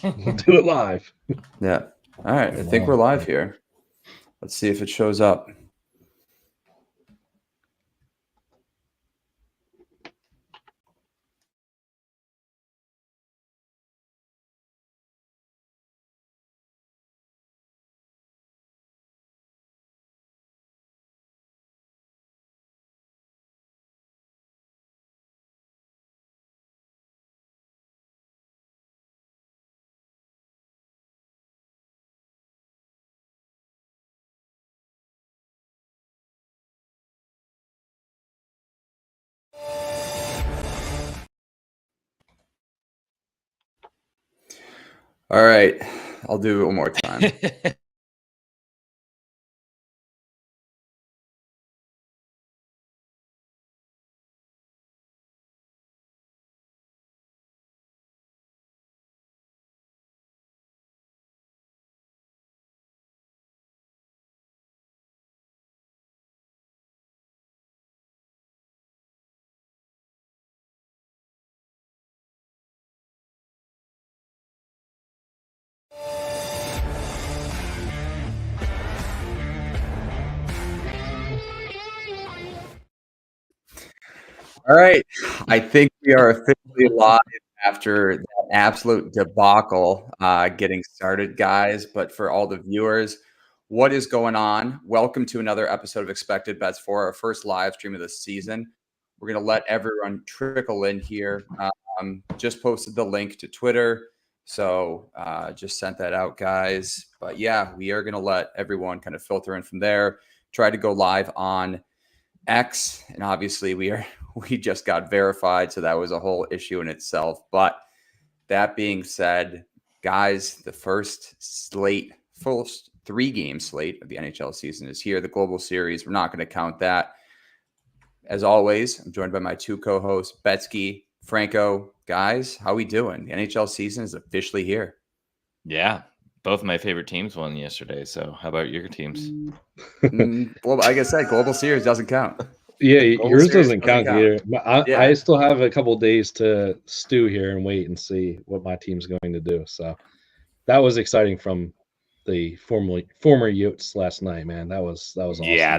We'll do it live. Yeah. All right. I think we're live here. Let's see if it shows up. All right. I'll do it one more time. All right. I think we are officially live after that absolute debacle getting started, guys. But for all the viewers, what is going on? Welcome to another episode of Expected Bets for our first live stream of the season. We're going to let everyone trickle in here. Just posted the link to Twitter. So just sent that out, guys. But yeah, we are going to let everyone kind of filter in from there. Try to go live on X, and obviously we just got verified, so that was a whole issue in itself. But that being said, guys, the first full 3-game slate of the NHL season is here. The Global Series, we're not going to count that. As always, I'm joined by my two co-hosts, Betsky, Franco. Guys, how we doing? The NHL season is officially here. Yeah, both of my favorite teams won yesterday. So how about your teams? Well, like I said, Global Series doesn't count. Yeah, yours doesn't count either. I still have a couple days to stew here and wait and see what my team's going to do. So that was exciting from the former Yotes last night, man. That was awesome. Yeah,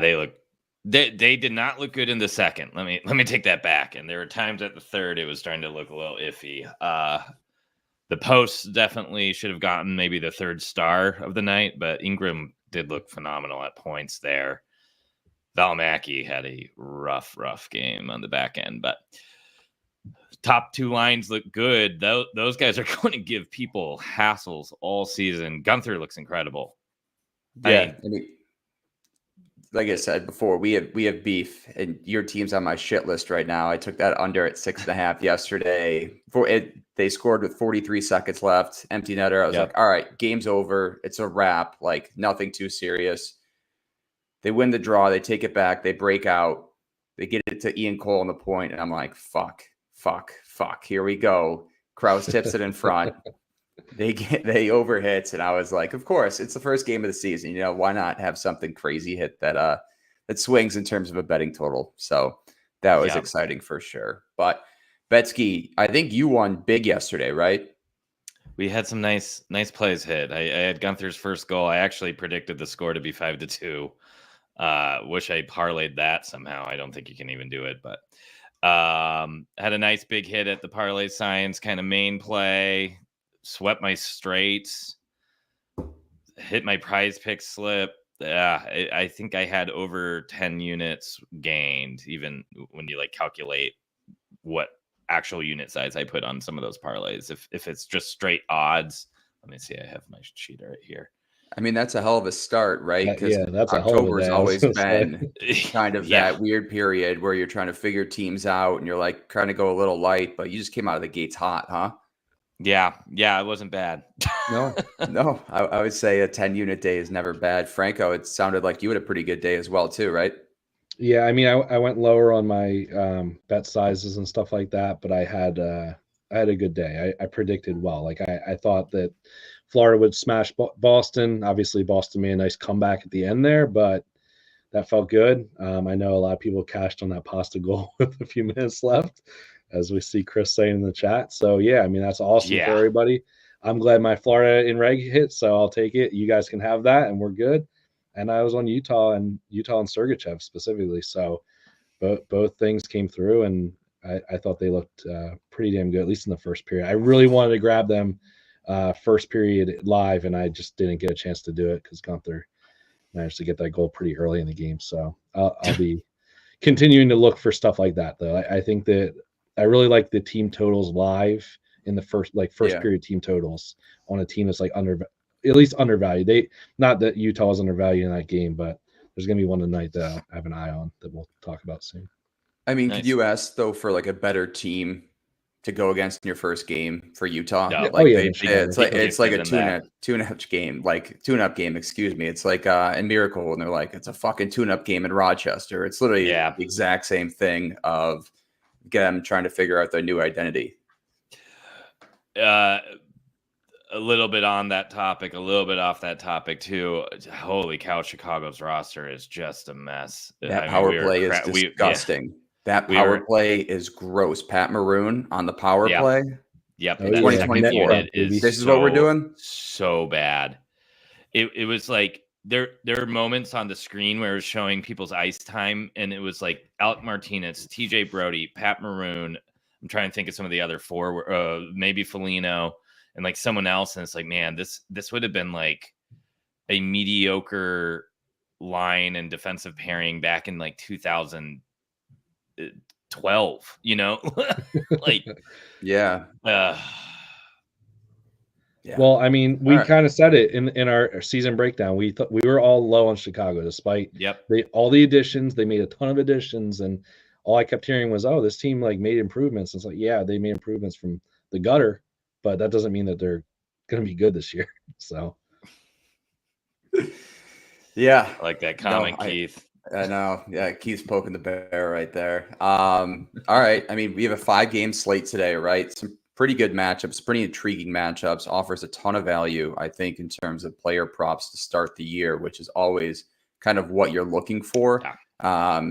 they did not look good in the second. Let me take that back. And there were times at the third it was starting to look a little iffy. The posts definitely should have gotten maybe the third star of the night, but Ingram did look phenomenal at points there. Valimaki had a rough game on the back end, but top two lines look good. Those guys are going to give people hassles all season. Gunther looks incredible. Yeah, like I said before, we have beef, and your team's on my shit list right now. I took that under at 6.5 yesterday. They scored with 43 seconds left, empty netter. I was like, all right, game's over. It's a wrap. Like nothing too serious. They win the draw. They take it back. They break out. They get it to Ian Cole on the point, and I'm like, fuck. Here we go. Krause tips it in front. They overhits, and I was like, of course, it's the first game of the season. You know, why not have something crazy hit that swings in terms of a betting total? So that was exciting for sure. But Betsky, I think you won big yesterday, right? We had some nice plays hit. I had Gunther's first goal. I actually predicted the score to be 5-2. Wish I parlayed that somehow. I don't think you can even do it, but had a nice big hit at the parlay signs, kind of main play, swept my straights, hit my prize pick slip. I think I had over 10 units gained, even when you like calculate what actual unit size I put on some of those parlays. If it's just straight odds, let me see. I have my sheet right here. I mean, that's a hell of a start, right? Because that's October's always been kind of that weird period where you're trying to figure teams out and you're like trying to go a little light, but you just came out of the gates hot, huh? Yeah, it wasn't bad. No, I would say a 10-unit day is never bad. Franco, it sounded like you had a pretty good day as well too, right? Yeah, I mean, I went lower on my bet sizes and stuff like that, but I had a good day. I predicted well. Like I thought that Florida would smash Boston. Obviously, Boston made a nice comeback at the end there, but that felt good. I know a lot of people cashed on that pasta goal with a few minutes left, as we see Chris saying in the chat. So, yeah, I mean, that's awesome for everybody. I'm glad my Florida in reg hit, so I'll take it. You guys can have that, and we're good. And I was on Utah and Sergachev specifically. So both things came through, and I thought they looked pretty damn good, at least in the first period. I really wanted to grab them first period live, and I just didn't get a chance to do it because Gunther managed to get that goal pretty early in the game. So I'll be continuing to look for stuff like that, though. I think that I really like the team totals live in the first period team totals on a team that's like at least undervalued. Not that Utah was undervalued in that game, but there's going to be one tonight that I have an eye on that we'll talk about soon. I mean, could you ask though for like a better team to go against in your first game for Utah? No. Like it's like a tune-up game, like tune-up game. Excuse me. It's like in Miracle, and they're like, it's a fucking tune-up game in Rochester. It's literally the exact same thing of them trying to figure out their new identity. A little bit on that topic, a little bit off that topic too. Holy cow, Chicago's roster is just a mess. That power play is disgusting. That power play is gross. Pat Maroon on the power play. Yep. 2024. This is what we're doing. So bad. It was like there are moments on the screen where it was showing people's ice time, and it was like Alec Martinez, TJ Brody, Pat Maroon. I'm trying to think of some of the other four, maybe Foligno, and like someone else. And it's like, man, this would have been like a mediocre line and defensive pairing back in like 2012, like, yeah. Well, I mean, we kind of said it in our season breakdown. We thought we were all low on Chicago, despite all the additions. They made a ton of additions, and all I kept hearing was, "Oh, this team like made improvements." It's like, yeah, they made improvements from the gutter, but that doesn't mean that they're going to be good this year. So, yeah, I like that comment, Keith. I know. Yeah, Keith's poking the bear right there. All right. I mean, we have a 5-game slate today, right? Some pretty good matchups, pretty intriguing matchups, offers a ton of value, I think, in terms of player props to start the year, which is always kind of what you're looking for. Yeah.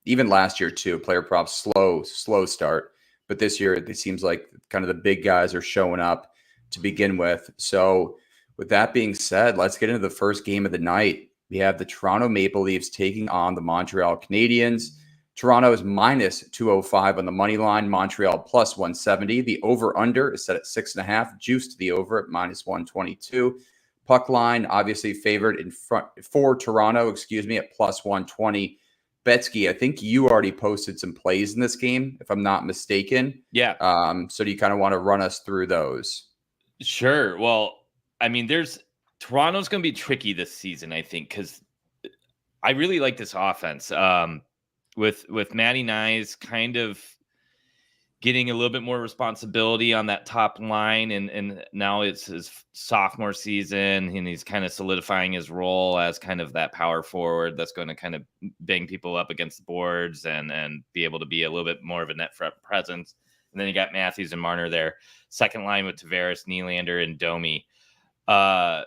Even last year, too, player props, slow start. But this year, it seems like kind of the big guys are showing up to begin with. So with that being said, let's get into the first game of the night. We have the Toronto Maple Leafs taking on the Montreal Canadiens. Toronto is minus 205 on the money line. Montreal plus 170. The over-under is set at 6.5. Juice to the over at minus 122. Puck line, obviously favored in front for Toronto, at plus 120. Betsky, I think you already posted some plays in this game, if I'm not mistaken. Yeah. So do you kind of want to run us through those? Sure. Well, I mean, Toronto's going to be tricky this season, I think, because I really like this offense. With Matty Nyes kind of getting a little bit more responsibility on that top line, and now it's his sophomore season, and he's kind of solidifying his role as kind of that power forward that's going to kind of bang people up against the boards and be able to be a little bit more of a net front presence. And then you got Matthews and Marner there. Second line with Tavares, Nylander, and Domi. I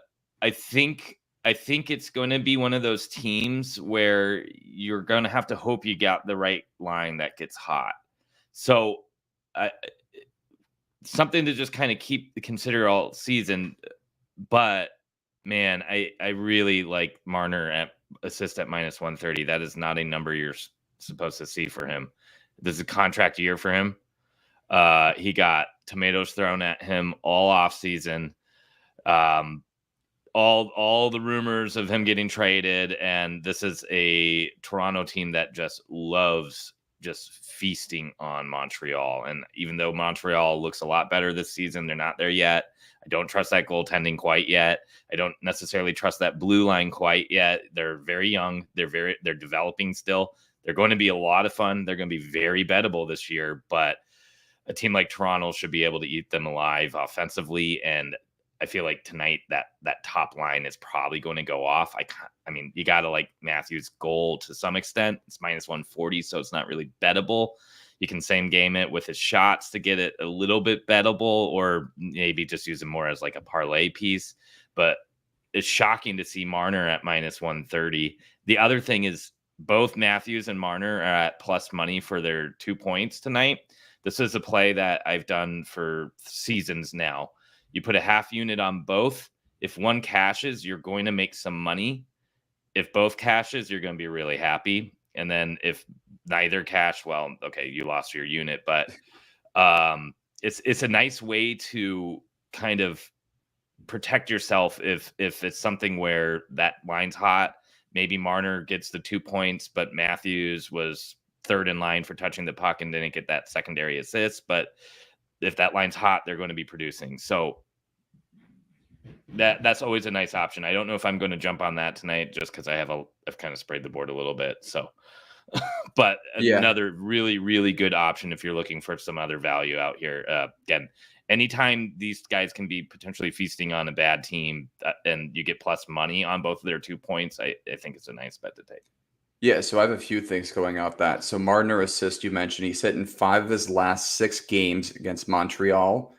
think it's going to be one of those teams where you're going to have to hope you got the right line that gets hot. So something to just kind of consider all season. But man, I really like Marner at assist at minus 130. That is not a number you're supposed to see for him. This is a contract year for him. He got tomatoes thrown at him all off season. All the rumors of him getting traded, and this is a Toronto team that just loves just feasting on Montreal. And even though Montreal looks a lot better this season, they're not there yet. I don't trust that goaltending quite yet. I don't necessarily trust that blue line quite yet. They're very young. They're developing still. They're going to be a lot of fun. They're going to be very bettable this year, but a team like Toronto should be able to eat them alive offensively. And I feel like tonight that top line is probably going to go off. I mean, you got to like Matthews' goal to some extent. It's minus 140, so it's not really bettable. You can same game it with his shots to get it a little bit bettable, or maybe just use it more as like a parlay piece. But it's shocking to see Marner at minus 130. The other thing is both Matthews and Marner are at plus money for their 2 points tonight. This is a play that I've done for seasons now. You put a half unit on both. If one cashes, you're going to make some money. If both cashes, you're going to be really happy. And then if neither cash, well, okay, you lost your unit. But it's a nice way to kind of protect yourself if it's something where that line's hot. Maybe Marner gets the 2 points, but Matthews was third in line for touching the puck and didn't get that secondary assist. But if that line's hot, they're going to be producing. So that's always a nice option. I don't know if I'm going to jump on that tonight just because I've kind of sprayed the board a little bit. So, but another really, really good option if you're looking for some other value out here. Again, anytime these guys can be potentially feasting on a bad team and you get plus money on both of their 2 points, I think it's a nice bet to take. Yeah, so I have a few things going off that. So Marner assist, you mentioned, he's hit in 5 of his last 6 games against Montreal.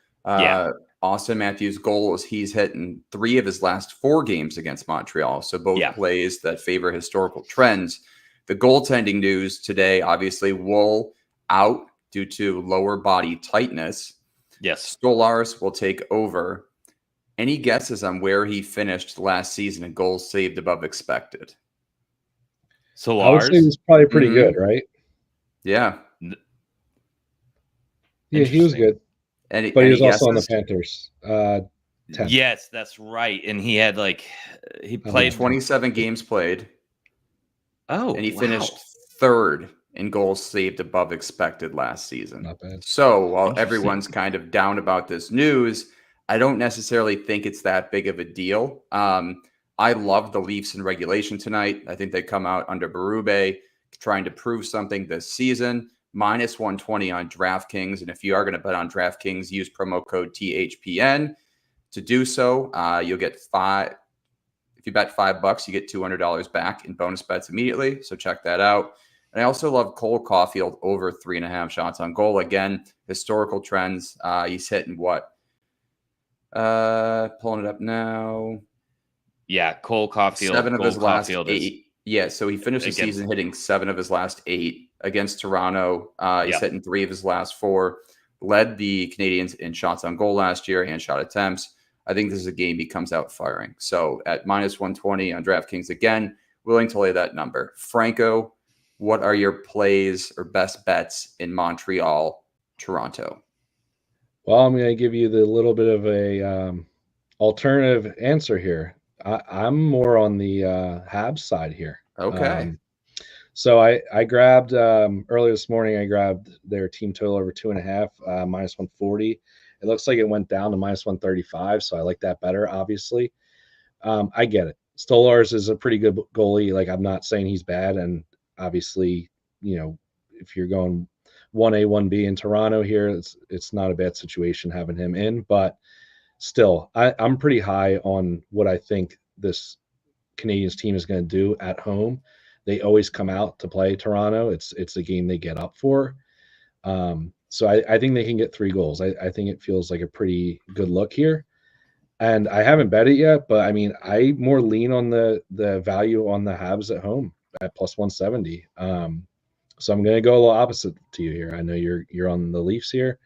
Austin Matthews' goal is he's hit in 3 of his last 4 games against Montreal. So both plays that favor historical trends. The goaltending news today, obviously, Wool out due to lower body tightness. Yes. Stolarz will take over. Any guesses on where he finished last season in goals saved above expected? So I would say he was probably pretty good, right? Yeah. Yeah, he was good. But he was also on the Panthers. 10. Yes, that's right. And he had he played 27 games played. Oh, and he finished 3rd in goals saved above expected last season. Not bad. So while everyone's kind of down about this news, I don't necessarily think it's that big of a deal. I love the Leafs in regulation tonight. I think they come out under Berube trying to prove something this season. Minus 120 on DraftKings. And if you are going to bet on DraftKings, use promo code THPN to do so. You'll get if you bet $5, you get $200 back in bonus bets immediately. So check that out. And I also love Cole Caulfield over 3.5 shots on goal. Again, historical trends. He's hitting what? Pulling it up now. Yeah, Cole Caulfield. 7 of Cole his last Caulfield 8. Yeah, so he finished the season hitting 7 of his last 8 against Toronto. He's hitting 3 of his last 4. Led the Canadians in shots on goal last year and shot attempts. I think this is a game he comes out firing. So at minus 120 on DraftKings, again, willing to lay that number. Franco, what are your plays or best bets in Montreal, Toronto? Well, I'm going to give you the little bit of a alternative answer here. I'm more on the Habs side here. Okay. So I grabbed earlier this morning. I grabbed their team total over 2.5, minus 140. It looks like it went down to minus 135, so I like that better. Obviously, I get it. Stolarz is a pretty good goalie. Like, I'm not saying he's bad, and obviously, if you're going 1A, 1B in Toronto here, it's not a bad situation having him in. But still, I'm pretty high on what I think this Canadiens team is going to do at home. They always come out to play Toronto. It's a game they get up for. So I think they can get 3 goals. I think it feels like a pretty good look here. And I haven't bet it yet, but I mean, I more lean on the value on the Habs at home at plus 170. So I'm going to go a little opposite to you here. I know you're on the Leafs here.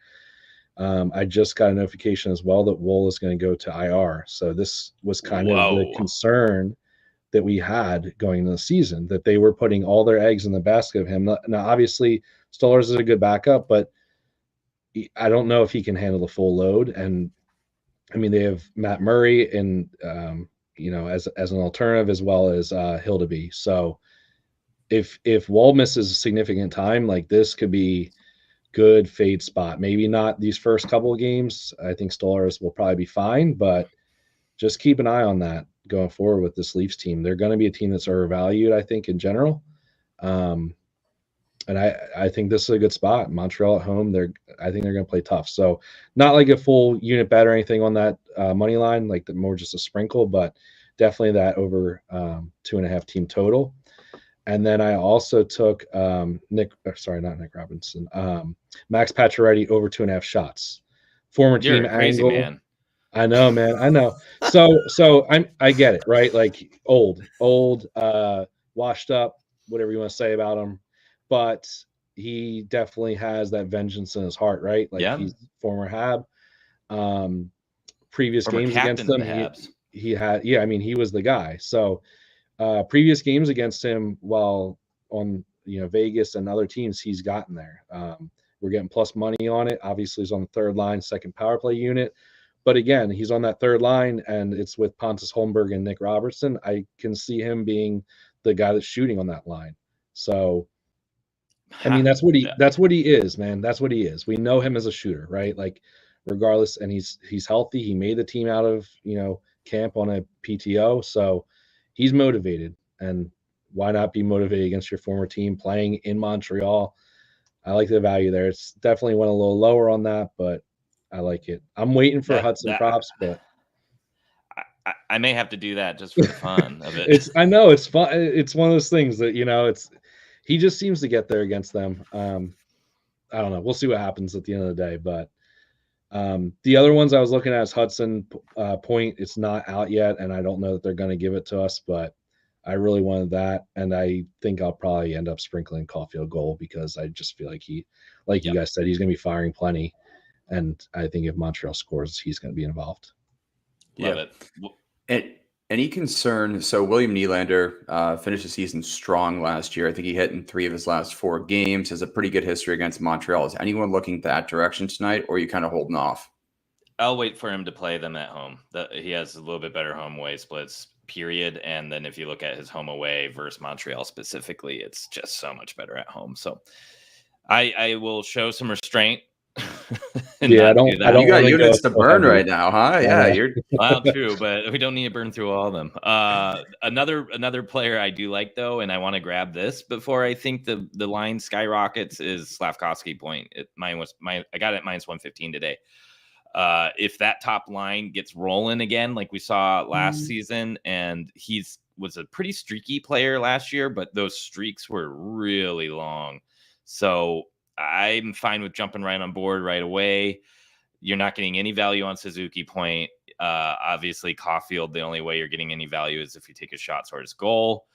I just got a notification as well that Wool is going to go to IR. So this was kind of the concern that we had going into the season, that they were putting all their eggs in the basket of him. Now, obviously, Stolarz is a good backup, but I don't know if he can handle the full load. And I mean, they have Matt Murray and as an alternative, as well as Hildeby. So if Wall misses significant time, like, this could be good fade spot. Maybe not these first couple of games. I think Stolarz will probably be fine, but just keep an eye on that going forward with this Leafs team. They're going to be a team that's overvalued, I think, in general. And I think this is a good spot. Montreal at home, I think they're going to play tough. So not like a full unit bet or anything on that money line, like more just a sprinkle, but definitely that over 2.5 team total. And then I also took not Nick Robinson, Max Pacioretty over 2.5 shots. Former You're team a crazy angle. Man. I know, man. I know. So I get it, right? Like old, washed up, whatever you want to say about him, but he definitely has that vengeance in his heart, right? Like, he's former Hab. previous Former games against captain of them, the Habs. he had, I mean, he was the guy. So previous games against him, while on Vegas and other teams, he's gotten there. We're getting plus money on it. Obviously, he's on the third line, second power play unit. But again, he's on that third line, and it's with Pontus Holmberg and Nick Robertson. I can see him being the guy that's shooting on that line. So, I mean, that's what he is, man. That's what he is. We know him as a shooter, right? Like, regardless, and he's healthy. He made the team out of camp on a PTO, so he's motivated. And why not be motivated against your former team playing in Montreal? I like the value there. It's definitely went a little lower on that, but I like it. I'm waiting for Hudson props, but I may have to do that just for the fun of it. I know it's fun. It's one of those things that he just seems to get there against them. I don't know. We'll see what happens at the end of the day, but the other ones I was looking at is Hudson Point. It's not out yet, and I don't know that they're going to give it to us, but I really wanted that, and I think I'll probably end up sprinkling Caulfield goal because I just feel like you guys said, he's going to be firing plenty. And I think if Montreal scores, he's going to be involved. Love it. Any concern? So William Nylander finished the season strong last year. I think he hit in 3 of his last 4 games. Has a pretty good history against Montreal. Is anyone looking that direction tonight, or are you kind of holding off? I'll wait for him to play them at home. He has a little bit better home away splits, period. And then if you look at his home away versus Montreal specifically, it's just so much better at home. So I will show some restraint. I don't. You got units to burn right now, huh? Yeah, you're well, true, but we don't need to burn through all of them. Another player I do like though, and I want to grab this before I think the line skyrockets is Slafkovsky Point. I got it at -115 today. If that top line gets rolling again, like we saw last season, and was a pretty streaky player last year, but those streaks were really long. So I'm fine with jumping right on board right away. You're not getting any value on Suzuki Point. Obviously, Caulfield, the only way you're getting any value is if you take a shot towards goal.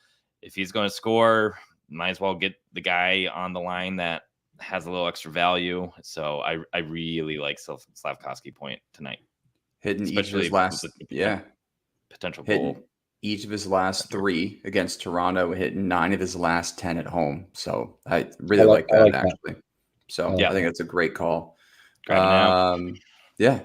If he's going to score, might as well get the guy on the line that has a little extra value. So I really like Slafkovsky Point tonight. Hitting each of his last potential goal. Each of his last 3 against Toronto, hitting 9 of his last 10 at home. So I really like that actually. So I think that's a great call. Yeah.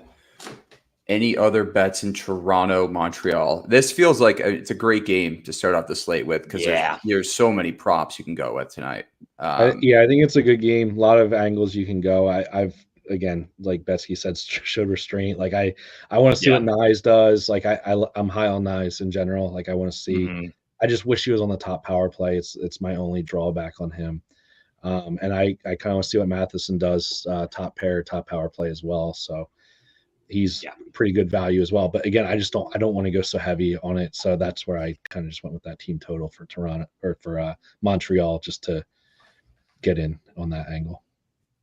Any other bets in Toronto, Montreal? This feels like it's a great game to start off the slate with because there's so many props you can go with tonight. I think it's a good game. A lot of angles you can go. I've again, like Betsky said, showed restraint. Like I want to see what Nyes does. Like I'm high on Nyes in general. Like I want to see. I just wish he was on the top power play. It's my only drawback on him. And I kind of want to see what Matheson does, top pair, top power play as well. So he's pretty good value as well. But again, I don't want to go so heavy on it. So that's where I kind of just went with that team total for Toronto or for Montreal, just to get in on that angle.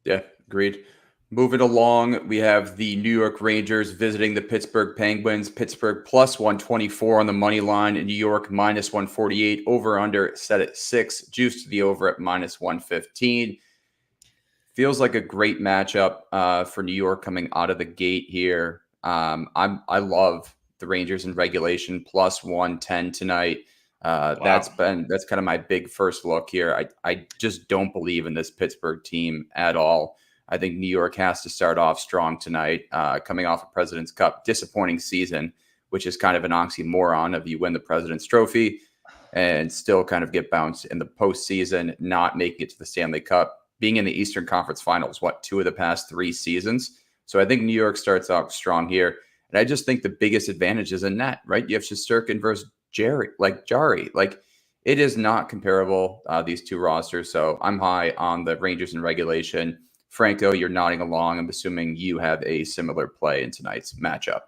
Yeah, agreed. Moving along, we have the New York Rangers visiting the Pittsburgh Penguins. Pittsburgh plus 124 on the money line, and New York minus 148. Over under set at 6. Juice to the over at minus 115. Feels like a great matchup for New York coming out of the gate here. I love the Rangers in regulation plus 110 tonight. That's kind of my big first look here. I just don't believe in this Pittsburgh team at all. I think New York has to start off strong tonight, coming off a President's Cup disappointing season, which is kind of an oxymoron of you win the President's Trophy and still kind of get bounced in the postseason, not making it to the Stanley Cup, being in the Eastern Conference Finals, 2 of the past 3 seasons. So I think New York starts out strong here. And I just think the biggest advantage is in net, right? You have Shesterkin versus Jari. Like it is not comparable, these two rosters. So I'm high on the Rangers in regulation. Franco, you're nodding along. I'm assuming you have a similar play in tonight's matchup.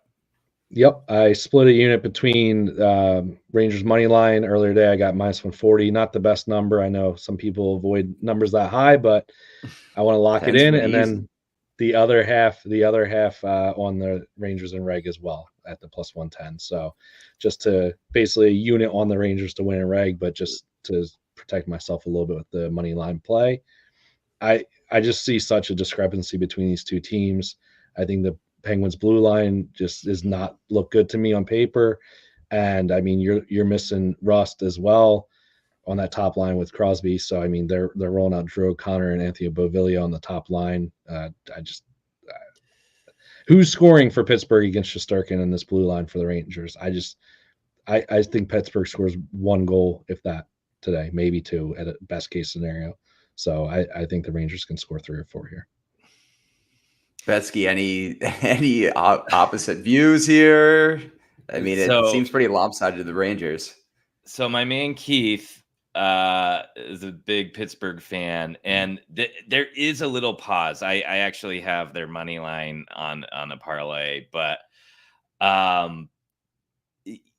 Yep. I split a unit between Rangers money line earlier today. I got minus 140. Not the best number. I know some people avoid numbers that high, but I want to lock it in. And then the other half on the Rangers and reg as well at the plus 110. So just to basically a unit on the Rangers to win a reg, but just to protect myself a little bit with the money line play. I just see such a discrepancy between these two teams. I think the Penguins blue line just does not look good to me on paper. And I mean, you're missing Rust as well on that top line with Crosby. So I mean, they're rolling out Drew O'Connor and Anthony Beauvillier on the top line. Who's scoring for Pittsburgh against Shesterkin in this blue line for the Rangers? I think Pittsburgh scores 1 goal, if that, today, maybe 2 at a best case scenario. So I think the Rangers can score 3 or 4 here. Betsky, any opposite views here? I mean, it seems pretty lopsided to the Rangers. So my man Keith is a big Pittsburgh fan, and there is a little pause. I actually have their money line on a parlay, but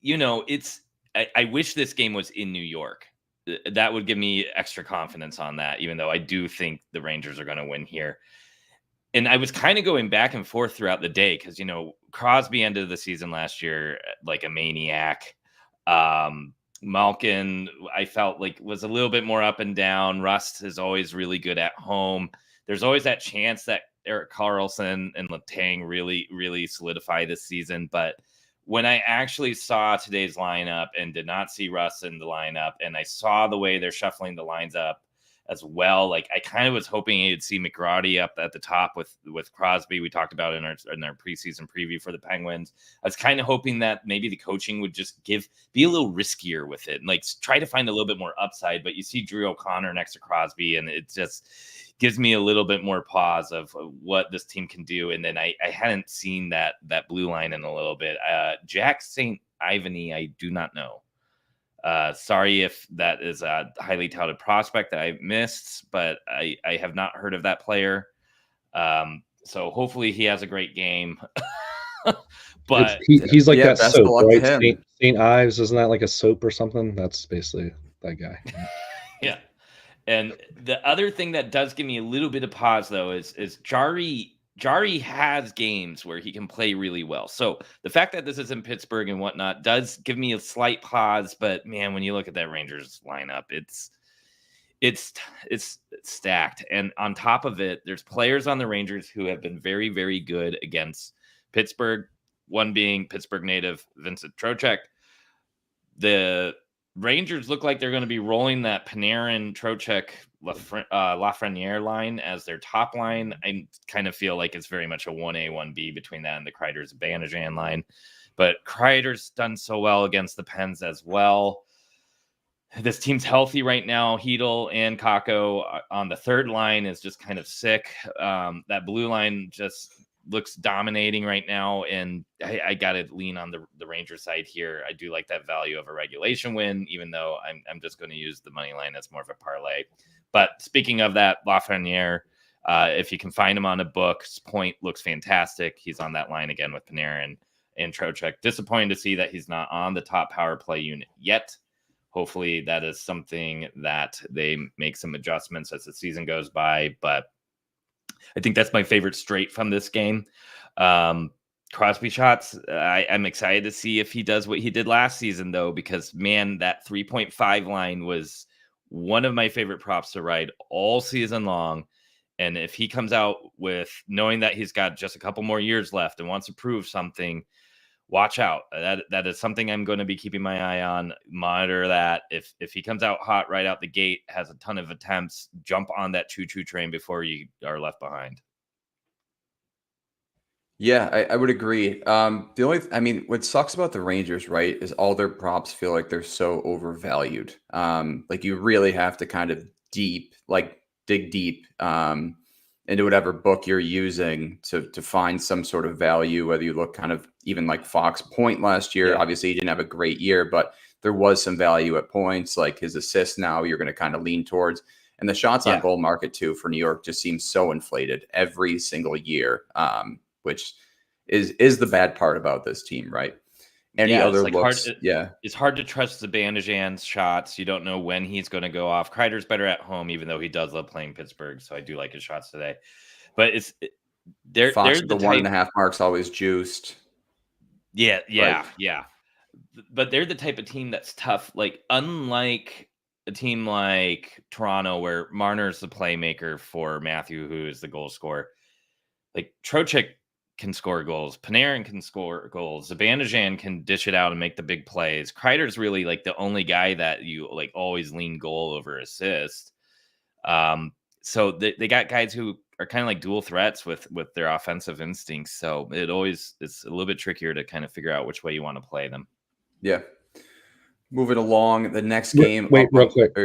it's I wish this game was in New York. That would give me extra confidence on that, even though I do think the Rangers are going to win here. And I was kind of going back and forth throughout the day because, Crosby ended the season last year like a maniac. Malkin, I felt like, was a little bit more up and down. Rust is always really good at home. There's always that chance that Erik Karlsson and Letang really, really solidify this season. But when I actually saw today's lineup and did not see Rust in the lineup, and I saw the way they're shuffling the lines up as well, like I kind of was hoping you'd see McGrady up at the top with Crosby. We talked about in our preseason preview for the Penguins. I was kind of hoping that maybe the coaching would just be a little riskier with it and like try to find a little bit more upside. But you see Drew O'Connor next to Crosby, and it just gives me a little bit more pause of what this team can do. And then I hadn't seen that blue line in a little bit. Jack St. Ivany, I do not know. Sorry if that is a highly touted prospect that I missed, but I have not heard of that player. So hopefully he has a great game. But he's like that soap, right? St. Ives, isn't that like a soap or something? That's basically that guy. Yeah. And the other thing that does give me a little bit of pause, though, is Jari has games where he can play really well. So the fact that this is in Pittsburgh and whatnot does give me a slight pause. But man, when you look at that Rangers lineup, it's stacked. And on top of it, there's players on the Rangers who have been very, very good against Pittsburgh. One being Pittsburgh native Vincent Trocheck. The Rangers look like they're going to be rolling that Panarin, Trocheck, Lafreniere line as their top line. I kind of feel like it's very much a 1A, 1B between that and the Kreider's-Banajan line. But Kreider's done so well against the Pens as well. This team's healthy right now. Hedl and Kakko on the third line is just kind of sick. That blue line just looks dominating right now, and I got to lean on the Ranger side here. I do like that value of a regulation win, even though I'm just going to use the money line as more of a parlay. But speaking of that, Lafreniere, if you can find him on a book, Point looks fantastic. He's on that line again with Panarin and Trocheck. Disappointing to see that he's not on the top power play unit yet. Hopefully that is something that they make some adjustments as the season goes by, but I think that's my favorite straight from this game. Crosby shots, I'm excited to see if he does what he did last season, though, because, man, that 3.5 line was one of my favorite props to ride all season long. And if he comes out with knowing that he's got just a couple more years left and wants to prove something, watch out. That is something I'm going to be keeping my eye on. Monitor that. If he comes out hot right out the gate, has a ton of attempts, jump on that choo-choo train before you are left behind. Yeah, I would agree. What sucks about the Rangers, right, is all their props feel like they're so overvalued. Like you really have to kind of dig deep into whatever book you're using to find some sort of value, whether you look kind of even like Fox Point last year. Yeah. Obviously, he didn't have a great year, but there was some value at points. Like his assists now you're going to kind of lean towards. And the shots on goal market, too, for New York just seems so inflated every single year, which is the bad part about this team, right? It's hard to trust the Banajan's shots. You don't know when he's going to go off. Kreider's better at home, even though he does love playing Pittsburgh. So I do like his shots today. But they're the 1.5 mark's always juiced. Yeah. But they're the type of team that's tough. Like unlike a team like Toronto, where Marner's the playmaker for Matthew, who is the goal scorer. Like Trocheck can score goals. Panarin can score goals. Zibanejad can dish it out and make the big plays. Kreider's really like the only guy that you like always lean goal over assist. So they got guys who are kind of like dual threats with their offensive instincts. So it's a little bit trickier to kind of figure out which way you want to play them. Yeah. Moving along, the next game. Wait, real quick.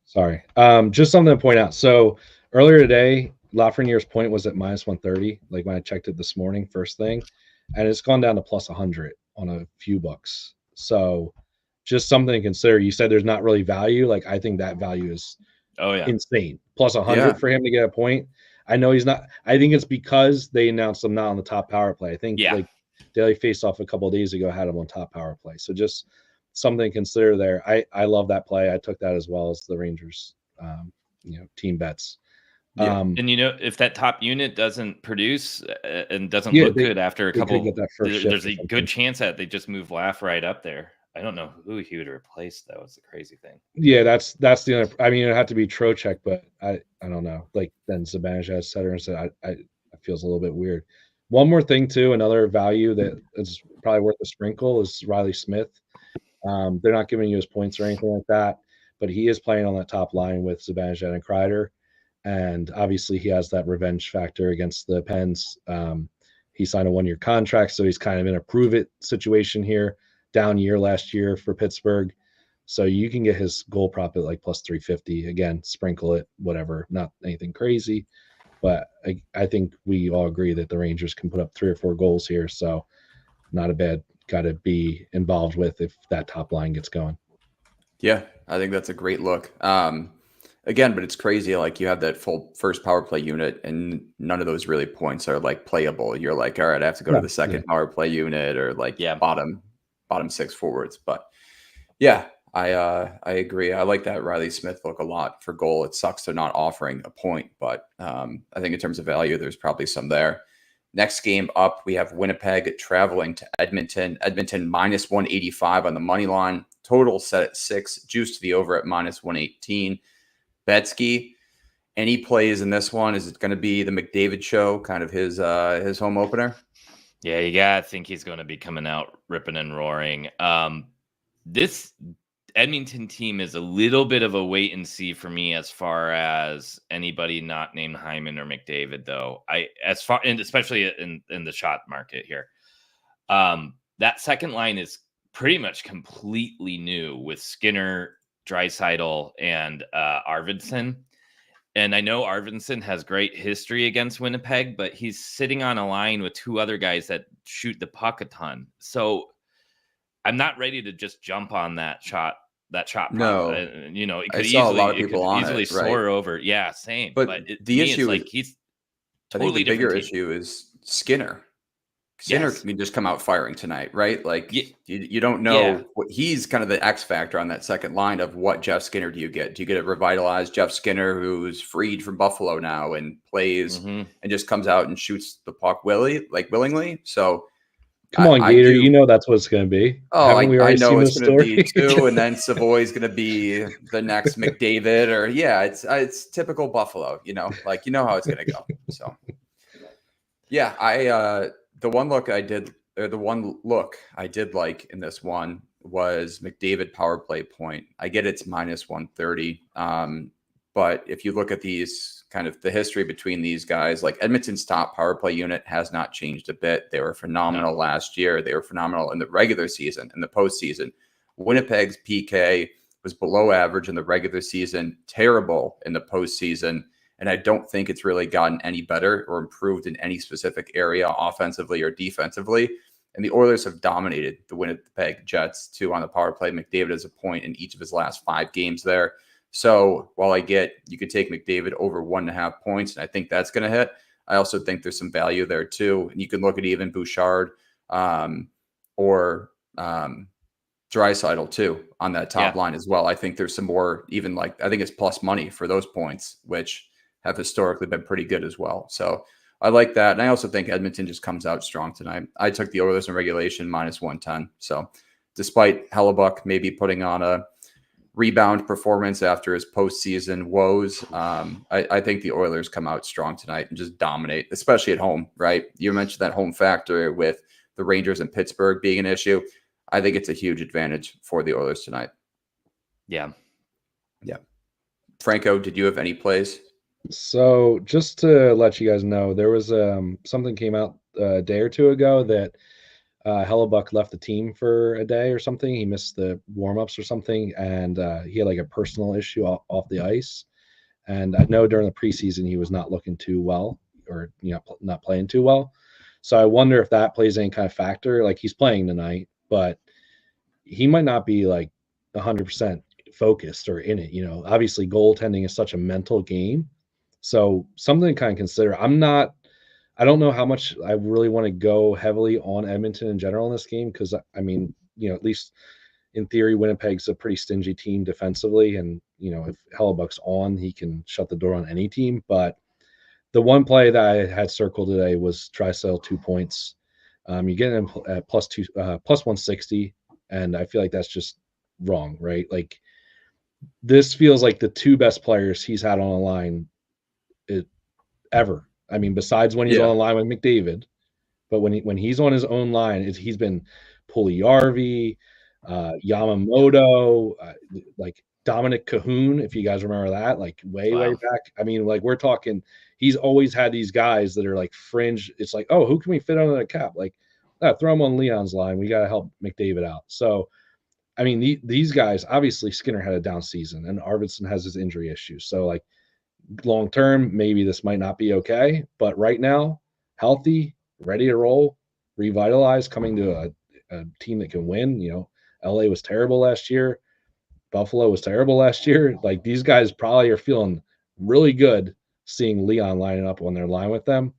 Sorry. Just something to point out. So earlier today, Lafreniere's point was at minus 130. Like when I checked it this morning, first thing, and it's gone down to plus 100 on a few books. So just something to consider. You said there's not really value. Like I think that value is insane. Plus 100 for him to get a point. I know he's not. I think it's because they announced him not on the top power play. I think like Daily Face Off a couple of days ago had him on top power play. So just something to consider there. I love that play. I took that as well as the Rangers, team bets. And if that top unit doesn't produce and doesn't look good after a couple, there's a good chance that they just move Laugh right up there. I don't know who he would replace though. It's the crazy thing. Yeah, that's the other. I mean, it had to be Trocheck, but I don't know. Like then Zibanejad, et cetera, and said it feels a little bit weird. One more thing too, another value that is probably worth a sprinkle is Riley Smith. They're not giving you his points or anything like that, but he is playing on that top line with Zibanejad and Kreider, and obviously he has that revenge factor against the Pens. He signed a 1-year contract, so he's kind of in a prove-it situation here. Down year last year for Pittsburgh, so you can get his goal prop at like plus 350. Again, sprinkle it, whatever, not anything crazy, but I think we all agree that the Rangers can put up 3 or 4 goals here, so not a bad got to be involved with if that top line gets going. Yeah, I think that's a great look. Again, but it's crazy. Like you have that full first power play unit and none of those really points are like playable. You're like, all right, I have to go to the second power play unit or like bottom 6 forwards. But yeah, I agree. I like that Riley Smith look a lot for goal. It sucks they're not offering a point, but I think in terms of value, there's probably some there. Next game up, we have Winnipeg traveling to Edmonton. Edmonton minus 185 on the money line. Total set at 6. Juice to the over at minus 118. Betsky, any plays in this one? Is it going to be the McDavid show, kind of his home opener? Yeah, you gotta think he's going to be coming out ripping and roaring. This Edmonton team is a little bit of a wait and see for me as far as anybody not named Hyman or McDavid, though. Especially in the shot market here. That second line is pretty much completely new with Skinner, Draisaitl, and Arvidsson. And I know Arvidsson has great history against Winnipeg, but he's sitting on a line with 2 other guys that shoot the puck a ton. So I'm not ready to just jump on that shot. No, it could easily soar over. Yeah, same. But the issue is he's totally. I think the bigger issue is Skinner. Skinner can just come out firing tonight, right? Like you don't know what he's kind of the X factor on that second line of what Jeff Skinner do you get? Do you get a revitalized Jeff Skinner who's freed from Buffalo now and plays and just comes out and shoots the puck willingly? So come on, Gator, you know that's what it's going to be. Oh, I know it's going to be too, and then Savoy's going to be the next McDavid, or it's typical Buffalo, like how it's going to go. So the one look I did like in this one was McDavid power play point. I get it's minus 130. But if you look at these kind of the history between these guys, like Edmonton's top power play unit has not changed a bit. They were phenomenal last year. They were phenomenal in the regular season, in the postseason. Winnipeg's PK was below average in the regular season, terrible in the postseason. And I don't think it's really gotten any better or improved in any specific area offensively or defensively. And the Oilers have dominated the Winnipeg Jets too on the power play. McDavid has a point in each of his last 5 games there. So while I get you could take McDavid over 1.5 points, and I think that's going to hit, I also think there's some value there too. And you can look at even Bouchard or Draisaitl too on that top line as well. I think there's some more I think it's plus money for those points, which have historically been pretty good as well. So I like that. And I also think Edmonton just comes out strong tonight. I took the Oilers in regulation minus 110. So despite Hellebuck maybe putting on a rebound performance after his postseason woes. I think the Oilers come out strong tonight and just dominate, especially at home, right? You mentioned that home factor with the Rangers and Pittsburgh being an issue. I think it's a huge advantage for the Oilers tonight. Yeah. Franco, did you have any plays? So just to let you guys know, there was something came out a day or two ago that Hellebuck left the team for a day or something. He missed the warm-ups or something, and he had like a personal issue off the ice. And I know during the preseason he was not looking too well, or not playing too well. So I wonder if that plays any kind of factor. Like, he's playing tonight, but he might not be like 100% focused or in it. Obviously goaltending is such a mental game. So something to kind of consider. I don't know how much I really want to go heavily on Edmonton in general in this game, because I mean, at least in theory, Winnipeg's a pretty stingy team defensively, and if Hellebuck's on, he can shut the door on any team. But the one play that I had circled today was Draisaitl 2 points. You get him at plus 160, and I feel like that's just wrong, right? Like, this feels like the two best players he's had on a line ever. I mean, besides when he's on the line with McDavid, but when he's on his own line, he's been Puljujärvi, Yamamoto, like Dominic Cahoon, if you guys remember that, like way back. I mean, like, we're talking, he's always had these guys that are like fringe. It's like, oh, who can we fit under the cap? Like, throw him on Leon's line. We got to help McDavid out. So, I mean, these guys, obviously Skinner had a down season, and Arvidsson has his injury issues. So, like, long term, maybe this might not be okay, but right now, healthy, ready to roll, revitalized, coming to a team that can win. LA was terrible last year. Buffalo was terrible last year. Like, these guys probably are feeling really good seeing Leon lining up on their line with them.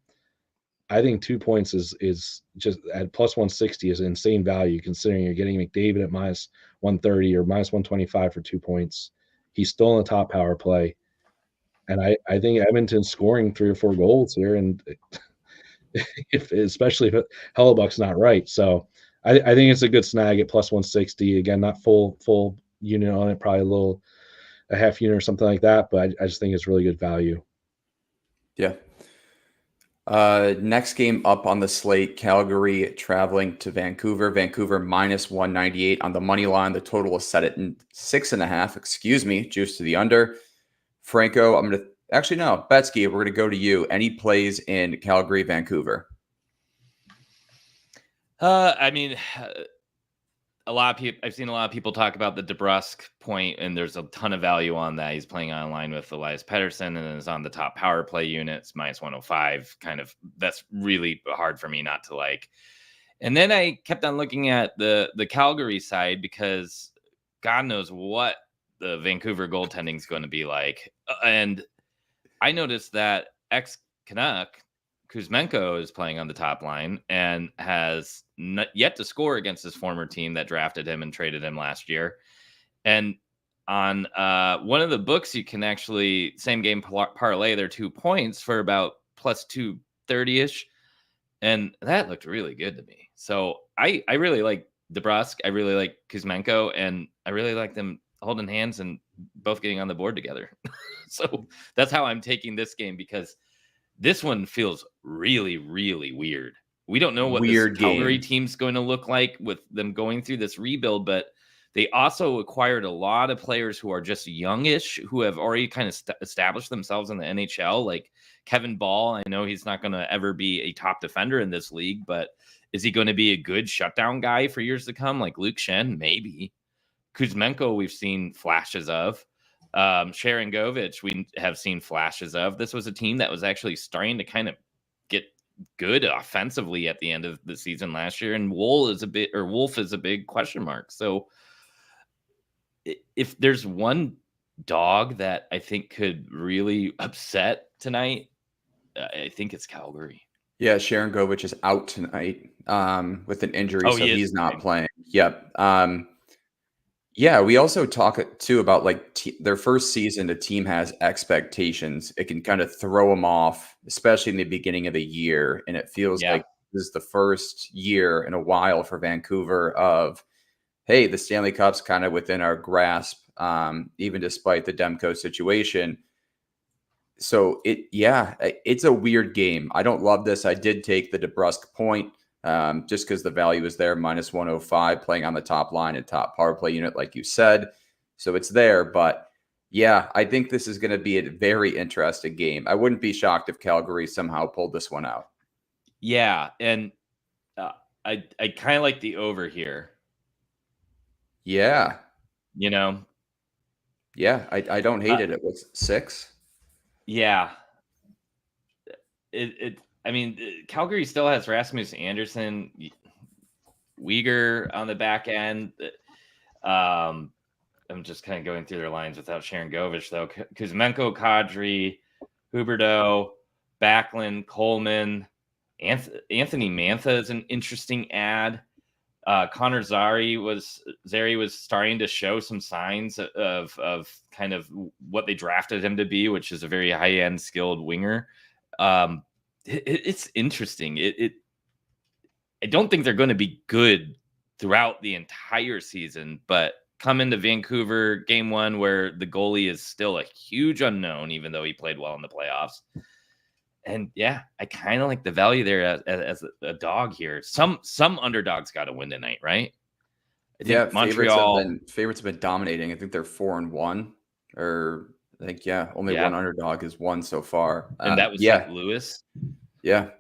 I think 2 points is just at plus 160 is insane value, considering you're getting McDavid at minus 130 or minus 125 for 2 points. He's still in the top power play. And I think Edmonton's scoring 3 or 4 goals here, and especially if Hellebuck's not right. So I think it's a good snag at plus 160. Again, not full unit on it, probably a half unit or something like that, but I just think it's really good value. Yeah. Next game up on the slate, Calgary traveling to Vancouver. Vancouver minus 198 on the money line. The total is set at 6.5. Juice to the under. Franco, I'm going to actually, no, Betsky, we're going to go to you. Any plays in Calgary, Vancouver? I mean, a lot of people, I've seen a lot of people talk about the DeBrusk point, and there's a ton of value on that. He's playing online with Elias Pettersson and is on the top power play units, minus 105. Kind of, that's really hard for me not to like. And then I kept on looking at the Calgary side, because God knows what the Vancouver goaltending is going to be like. And I noticed that ex-Canuck Kuzmenko is playing on the top line and has not yet to score against his former team that drafted him and traded him last year. And on one of the books, you can actually same game parlay their 2 points for about plus 230-ish. And that looked really good to me. So I really like DeBrusk. I really like Kuzmenko, and I really like them holding hands and both getting on the board together. So that's how I'm taking this game, because this one feels really, really weird. We don't know what this Calgary team's going to look like with them going through this rebuild, but they also acquired a lot of players who are just youngish, who have already kind of established themselves in the NHL. Like Kevin Ball, I know he's not going to ever be a top defender in this league, but is he going to be a good shutdown guy for years to come? Like Luke Shen, maybe. Kuzmenko, we've seen flashes of. Sharon Govich, we have seen flashes of. This was a team that was actually starting to kind of get good offensively at the end of the season last year, and Wolf is a big question mark. So if there's one dog that I think could really upset tonight, I think it's Calgary. Yeah, Sharon Govich is out tonight with an injury, so he's not playing. Yep. Yeah, we also talk too about like their first season. A team has expectations. It can kind of throw them off, especially in the beginning of the year. And it feels like this is the first year in a while for Vancouver of, hey, the Stanley Cup's kind of within our grasp. even despite the Demko situation. So it's a weird game. I don't love this. I did take the DeBrusque point just because the value is there, minus 105, playing on the top line and top power play unit, like you said. So it's there. But yeah, I think this is going to be a very interesting game. I wouldn't be shocked if Calgary somehow pulled this one out. Yeah, and I kind of like the over here. Yeah. Yeah, I don't hate it. It was 6. Yeah. I mean, Calgary still has Rasmus Anderson, Uyghur on the back end. I'm just kind of going through their lines without Sharon Govich, though. Kuzmenko, Kadri, Huberdeau, Backlund, Coleman, Anthony Mantha is an interesting ad. Connor Zary was starting to show some signs of kind of what they drafted him to be, which is a very high-end skilled winger. It's interesting. I don't think they're going to be good throughout the entire season, but come into Vancouver game 1 where the goalie is still a huge unknown, even though he played well in the playoffs. And yeah, I kind of like the value there as a dog here. Some underdogs got to win tonight, right? I think Montreal favorites have been dominating. I think they're 4-1, or I think only one underdog has won so far, and that was St. Louis. Yeah,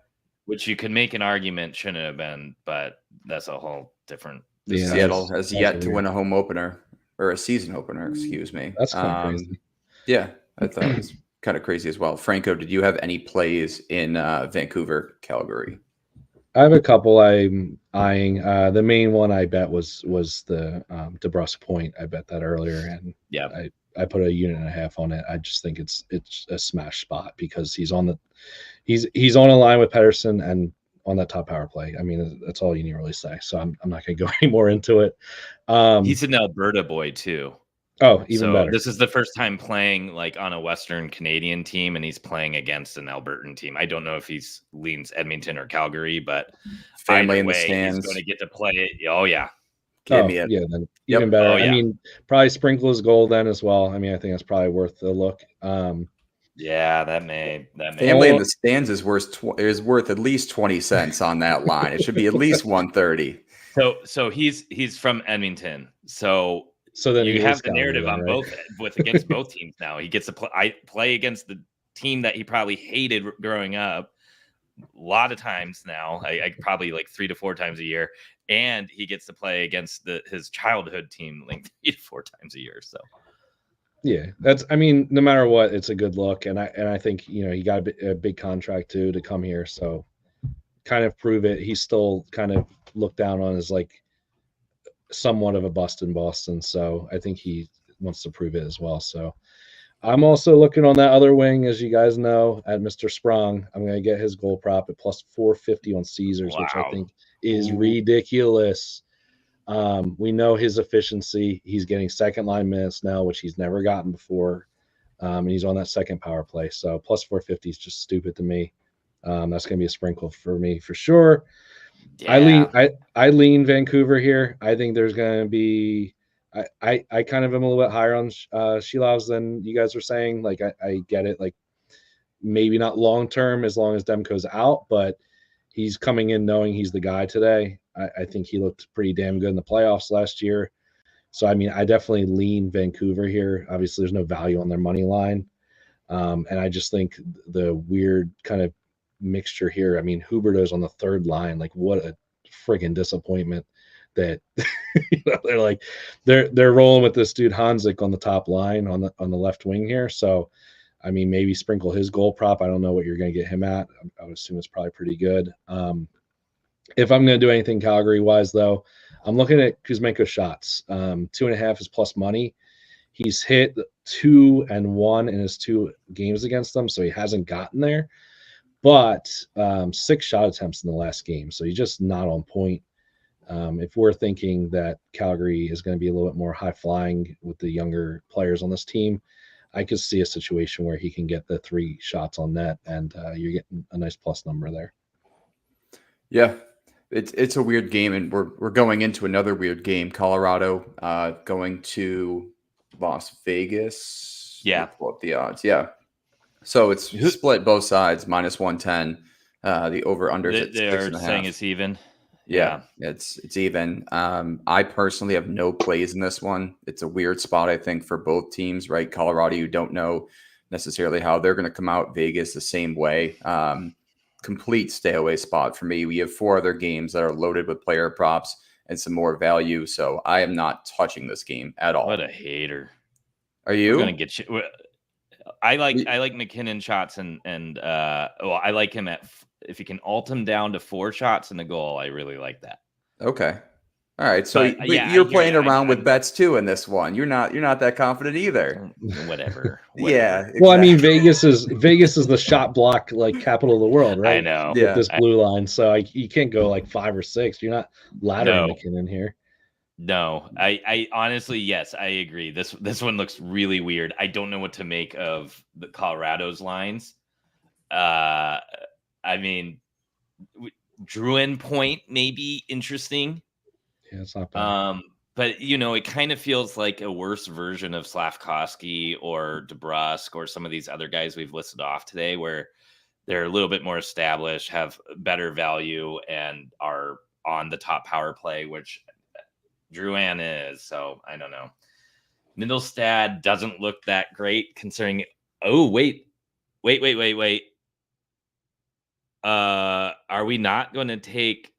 which you could make an argument shouldn't have been, but that's a whole different. Seattle has yet to win a home opener or a season opener. Excuse me. That's kind of crazy. Yeah, I thought it was kind of crazy as well. Franco, did you have any plays in Vancouver, Calgary? I have a couple I'm eyeing. The main one I bet was the DeBrusque point. I bet that earlier, and I put 1.5 units on it. I just think it's a smash spot because he's on a line with Pettersson and on that top power play. I mean, that's all you need to really say. So I'm not going to go any more into it. He's an Alberta boy too. Oh, even better. This is the first time playing like on a Western Canadian team, and he's playing against an Albertan team. I don't know if he leans Edmonton or Calgary, but family in the stands. He's going to get to play it. Oh yeah, then even better. Oh, yeah. I mean, probably sprinkle his goal then as well. I mean, I think that's probably worth the look. Yeah, that may. Family in the stands is worth at least 20 cents on that line. It should be at least 130. So he's from Edmonton. So then you have the narrative on against both teams now. He gets to play against the team that he probably hated growing up a lot of times now. I probably like 3 to 4 times a year, and he gets to play against his childhood team like 3 to 4 times a year. So yeah, I mean, no matter what, it's a good look, and I think he got a big contract too to come here, so kind of prove it. He's still kind of looked down on as like somewhat of a bust in Boston, so I think he wants to prove it as well. So I'm also looking on that other wing, as you guys know, at Mr. Sprong. I'm going to get his goal prop at plus 450 on Caesars, which I think is ridiculous. We know his efficiency. He's getting second line minutes now, which he's never gotten before, and he's on that second power play. So plus 450 is just stupid to me. That's going to be a sprinkle for me for sure. Yeah. I lean Vancouver here. I think there's going to be I kind of am a little bit higher on Shilovs than you guys are saying. Like I get it. Like maybe not long term as long as Demko's out, but he's coming in knowing he's the guy today. I think he looked pretty damn good in the playoffs last year. So I mean, I definitely lean Vancouver here. Obviously, there's no value on their money line, and I just think the weird kind of mixture here. I mean, Huberdeau's on the third line. Like, what a friggin' disappointment that they're rolling with this dude Hanzik on the top line on the left wing here. So, I mean, maybe sprinkle his goal prop. I don't know what you're going to get him at. I would assume it's probably pretty good. If I'm going to do anything Calgary wise, though, I'm looking at Kuzmenko shots. 2.5 is plus money. He's hit 2 and 1 in his 2 games against them, so he hasn't gotten there. But 6 shot attempts in the last game, so he's just not on point. If we're thinking that Calgary is going to be a little bit more high flying with the younger players on this team, I could see a situation where he can get the 3 shots on net, and you're getting a nice plus number there. Yeah, it's a weird game, and we're going into another weird game. Colorado going to Las Vegas. Yeah. Pull up the odds. Yeah. So it's split both sides, -110. The over-under is at They're 6.5. saying it's even. Yeah, it's even. I personally have no plays in this one. It's a weird spot, I think, for both teams, right? Colorado, you don't know necessarily how they're going to come out. Vegas, the same way. Complete stay away spot for me. We have 4 other games that are loaded with player props and some more value. So I am not touching this game at all. What a hater. Are you? We're gonna get you. I like McKinnon shots and I like him at if you can alt him down to 4 shots in the goal. I really like that. Okay. All right. So you're playing around with bets too in this one. You're not that confident either. Whatever. Yeah. Exactly. Well, I mean, Vegas is the shot block like capital of the world, right? I know. With this blue line, so you can't go like 5 or 6. You're not laddering McKinnon here. No, I honestly, yes, I agree. This one looks really weird. I don't know what to make of the Colorado's lines. I mean, Drouin point may be interesting. Yeah, it's not bad. But it kind of feels like a worse version of Slavkovsky or DeBrusque or some of these other guys we've listed off today, where they're a little bit more established, have better value, and are on the top power play, which Drouin is. So I don't know. Mittelstadt doesn't look that great considering. Oh, wait. Are we not going to take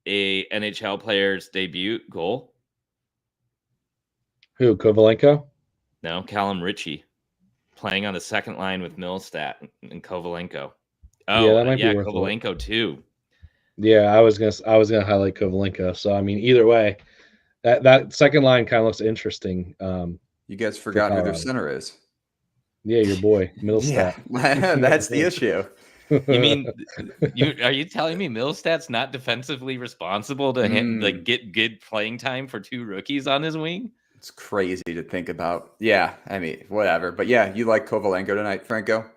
a NHL player's debut goal? Who, Kovalenko? No, Callum Ritchie playing on the second line with Mittelstadt and Kovalenko. Oh, yeah, that might be worth Kovalenko too. Yeah, I was gonna highlight Kovalenko. So I mean, either way, that second line kind of looks interesting. You guys forgot who their center is. Yeah, your boy Mittelstadt. Yeah, that's the issue. You mean are you telling me Mittelstadt's not defensively responsible to get good playing time for 2 rookies on his wing? It's crazy to think about. Yeah, I mean, whatever. But yeah, you like Kovalenko tonight, Franco?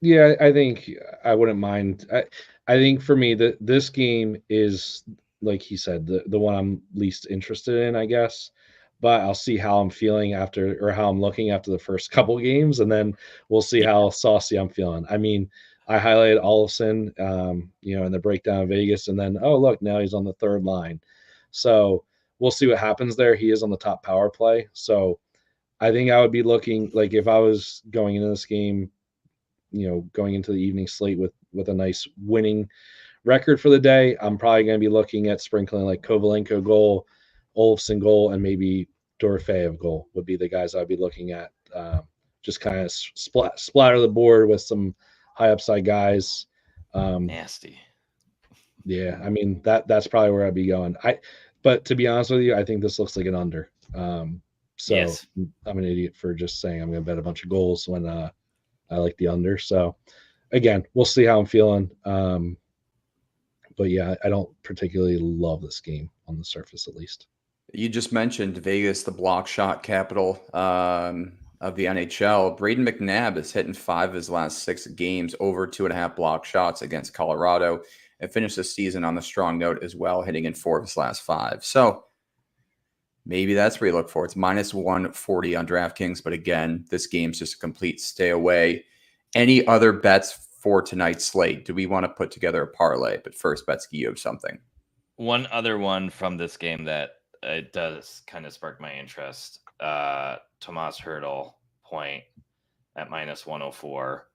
Yeah, I think I wouldn't mind. I think for me this game is, like he said, the one I'm least interested in, I guess. But I'll see how I'm feeling how I'm looking after the first couple games, and then we'll see how saucy I'm feeling. I mean, I highlighted Olofsson, in the breakdown of Vegas, and then look, now he's on the third line. So we'll see what happens there. He is on the top power play, so I think I would be looking like if I was going into this game, going into the evening slate with a nice winning record for the day, I'm probably going to be looking at sprinkling like Kovalenko goal, Olofsson goal, and maybe Dorofeyev goal would be the guys I'd be looking at. Just kind of splatter the board with some high upside guys. Nasty. Yeah, I mean that's probably where I'd be going. But to be honest with you, I think this looks like an under. So yes. I'm an idiot for just saying I'm going to bet a bunch of goals when I like the under. So again, we'll see how I'm feeling. But yeah, I don't particularly love this game on the surface, at least. You just mentioned Vegas, the block shot capital of the NHL. Braden McNabb is hitting 5 of his last 6 games, over 2.5 block shots against Colorado, and finished the season on the strong note as well, hitting in 4 of his last 5. So maybe that's where you look for. It's -140 on DraftKings, but again, this game's just a complete stay away. Any other bets for tonight's slate? Do we want to put together a parlay? But first, Betsky, you have something. One other one from this game that it does kind of spark my interest. Tomas Hertl point at -104.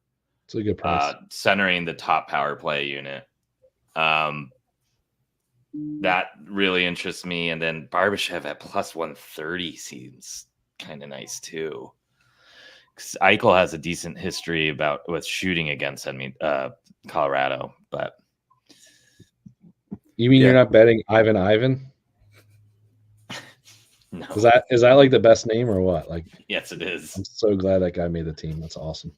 It's a good price. Centering the top power play unit. That really interests me. And then Barbashev at +130 seems kind of nice too. Because Eichel has a decent history with shooting against Colorado, but you mean you're not betting Ivan? No. Is that like the best name or what? Like, yes, it is. I'm so glad that guy made the team. That's awesome.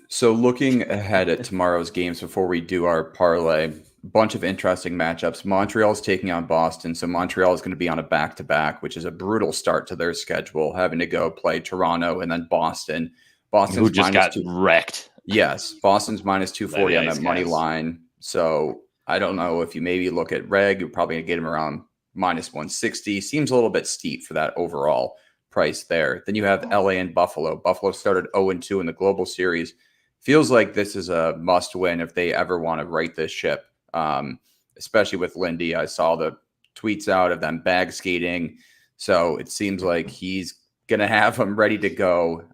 So looking ahead at tomorrow's games before we do our parlay, bunch of interesting matchups. Montreal's taking on Boston. So Montreal is going to be on a back-to-back, which is a brutal start to their schedule, having to go play Toronto and then Boston. Who just got wrecked. Yes. Boston's -240 on that money line. So I don't know if you maybe look at Reg, you're probably going to get him around -160. Seems a little bit steep for that overall price there. Then you have LA and Buffalo. Buffalo started 0-2 in the Global Series. Feels like this is a must-win if they ever want to right this ship, especially with Lindy. I saw the tweets out of them bag skating. So it seems like he's going to have them ready to go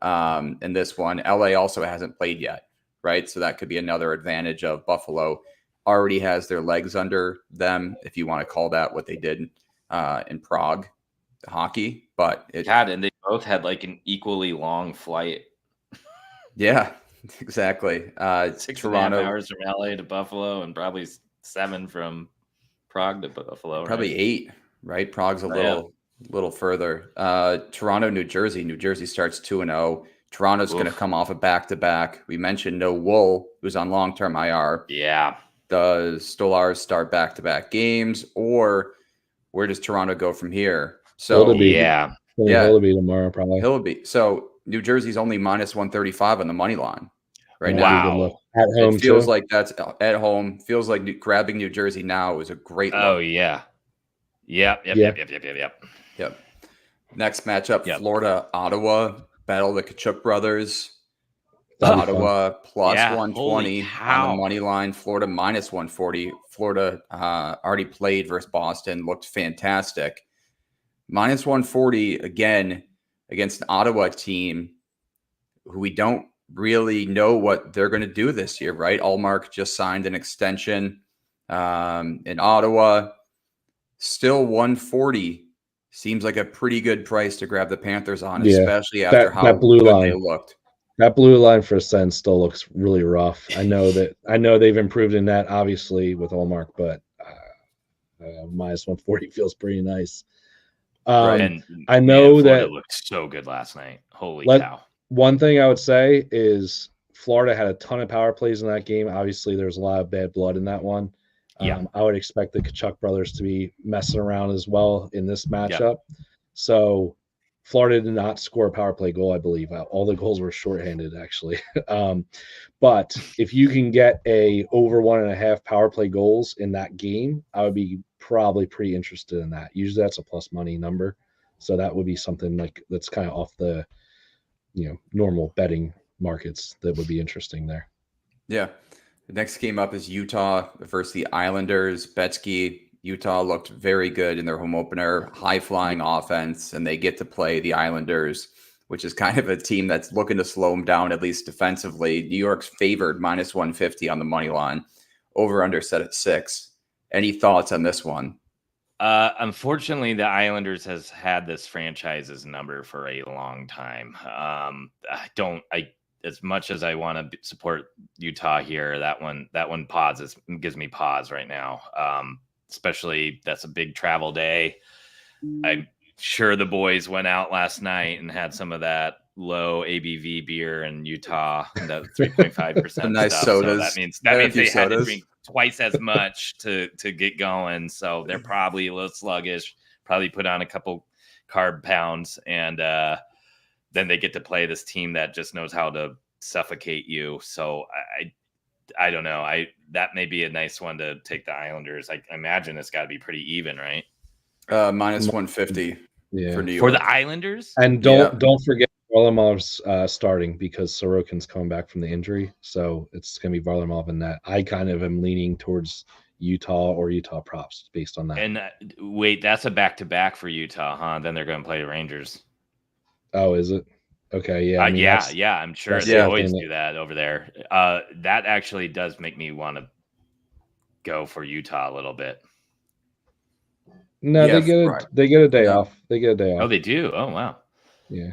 in this one. LA also hasn't played yet, right? So that could be another advantage of Buffalo. Already has their legs under them, if you want to call that what they did in Prague, hockey. But and they both had like an equally long flight. Yeah, exactly. 6.5 hours from LA to Buffalo, and probably 7 from Prague to Buffalo. Probably 8, right? Prague's a little further. Toronto, New Jersey. New Jersey starts 2-0. Toronto's going to come off a back-to-back. We mentioned no Wool, who's on long-term IR. Yeah. Does Stolars start back-to-back games, or where does Toronto go from here? So Hillaby tomorrow probably. Hillaby. So New Jersey's only minus 135 on the money line right now. Wow. At home, it feels like that's at home. Feels like grabbing New Jersey now is a great look. Oh yeah. Yep. Next matchup, Florida, Ottawa, battle of the Kachuk brothers. Ottawa plus 120 on the money line. Florida minus 140. Florida already played versus Boston, looked fantastic. Minus 140 again against an Ottawa team who we don't really know what they're going to do this year, right? Allmark just signed an extension in Ottawa. Still 140 seems like a pretty good price to grab the Panthers on, especially after how good they looked. That blue line for Ascend still looks really rough. I know they've improved in that, obviously, with Allmark, but minus 140 feels pretty nice. And I know Florida that looked so good last night. Holy cow. One thing I would say is Florida had a ton of power plays in that game. Obviously, there's a lot of bad blood in that one. I would expect the Kachuk brothers to be messing around as well in this matchup. So Florida did not score a power play goal, I believe. All the goals were shorthanded, actually. But if you can get over 1.5 power play goals in that game, I would be probably pretty interested in that. Usually that's a plus money number. So that would be something like that's kind of off the normal betting markets that would be interesting there. Yeah. The next game up is Utah versus the Islanders. Betsky, Utah looked very good in their home opener, high-flying offense, and they get to play the Islanders, which is kind of a team that's looking to slow them down, at least defensively. New York's favored minus 150 on the money line, over-under set at 6. Any thoughts on this one? Unfortunately, the Islanders has had this franchise's number for a long time. As much as I want to support Utah here, that one gives me pause right now. Especially that's a big travel day. I'm sure the boys went out last night and had some of that low ABV beer in Utah, that 3.5% nice stuff. sodas. So that means they had to drink twice as much to get going. So they're probably a little sluggish, probably put on a couple carb pounds, and then they get to play this team that just knows how to suffocate you. So I don't know. That may be a nice one to take the Islanders. I imagine it's got to be pretty even, right? Minus 150 for New York. For the Islanders? And don't forget Varlamov's starting because Sorokin's coming back from the injury. So it's going to be Varlamov in that. I kind of am leaning towards Utah or Utah props based on that. And wait, that's a back-to-back for Utah, huh? Then they're going to play the Rangers. Oh, is it? Okay, yeah. I'm sure they always do that over there. That actually does make me want to go for Utah a little bit. No, they get a day off. They get a day off. Oh, they do? Oh, wow. Yeah.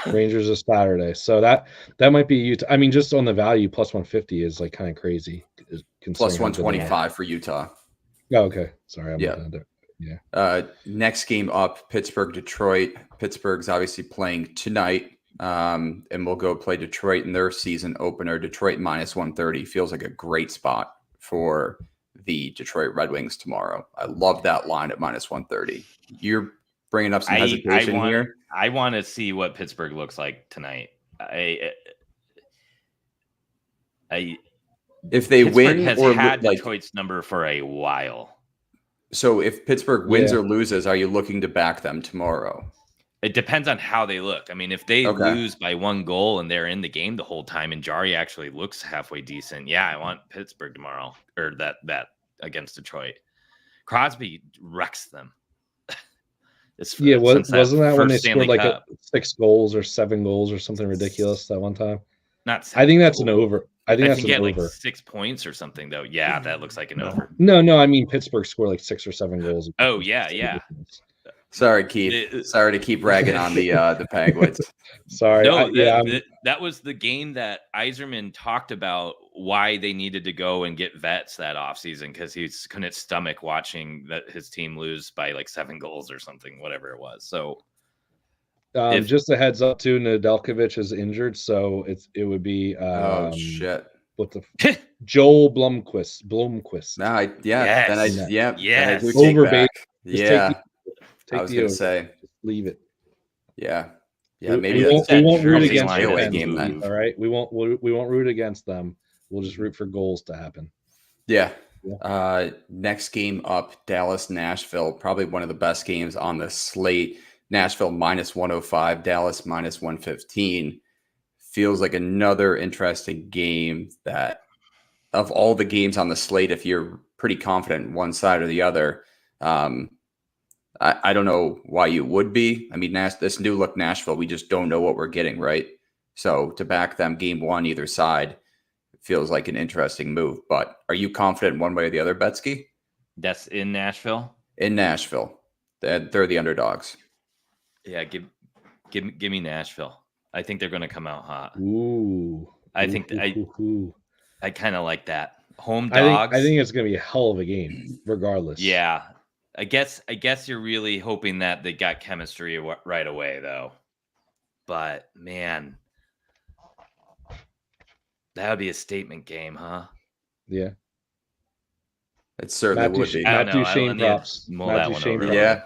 Rangers is Saturday. So that might be Utah. I mean, just on the value, plus 150 is like kind of crazy. Plus 125 for Utah. Oh, okay. Sorry. I'm looking at it. Yeah. Next game up, Pittsburgh, Detroit. Pittsburgh's obviously playing tonight. And we'll go play Detroit in their season opener. Detroit minus 130 feels like a great spot for the Detroit Red Wings tomorrow. I love that line at minus 130. You're bringing up some hesitation here. I want to see what Pittsburgh looks like tonight. If they win has or had Detroit's number for a while. So if Pittsburgh wins or loses, are you looking to back them tomorrow? It depends on how they look. I mean, if they lose by 1 goal and they're in the game the whole time and Jari actually looks halfway decent, yeah, I want Pittsburgh tomorrow or that against Detroit. Crosby wrecks them. Wasn't that when they Stanley scored like Cup. 6 goals or 7 goals or something ridiculous that one time? Not I think that's an over. I think that's he had an over. like 6 points or something though. Yeah, that looks like an over. No, I mean Pittsburgh scored like 6 or 7 goals. Oh yeah. Sorry, Keith. Sorry to keep ragging on the Penguins. Sorry. No, that was the game that Yzerman talked about why they needed to go and get vets that offseason because he couldn't stomach watching his team lose by like 7 goals or something, whatever it was. So just a heads up too, Nedeljkovic is injured, so it would be oh shit. What the Joel Blomqvist. No, I do over back. Yeah. Take I was gonna say just leave it. Yeah. We Maybe won't root against the game then. All right. We won't root against them. We'll just root for goals to happen. Yeah. Next game up, Dallas, Nashville, probably one of the best games on the slate. Nashville -105, Dallas -115. Feels like another interesting game that of all the games on the slate, if you're pretty confident in one side or the other, I don't know why you would be. I mean, this new look Nashville, we just don't know what we're getting, right? So to back them game 1 either side feels like an interesting move. But are you confident one way or the other, Betsky? That's in Nashville? In Nashville. They're the underdogs. Yeah, give me Nashville. I think they're going to come out hot. Ooh. I kind of like that. Home dogs. I think it's going to be a hell of a game, regardless. Yeah. I guess you're really hoping that they got chemistry right away, though. But, man, that would be a statement game, huh? Yeah. It certainly would be. Matt Duchene props. Matt Duchene yeah.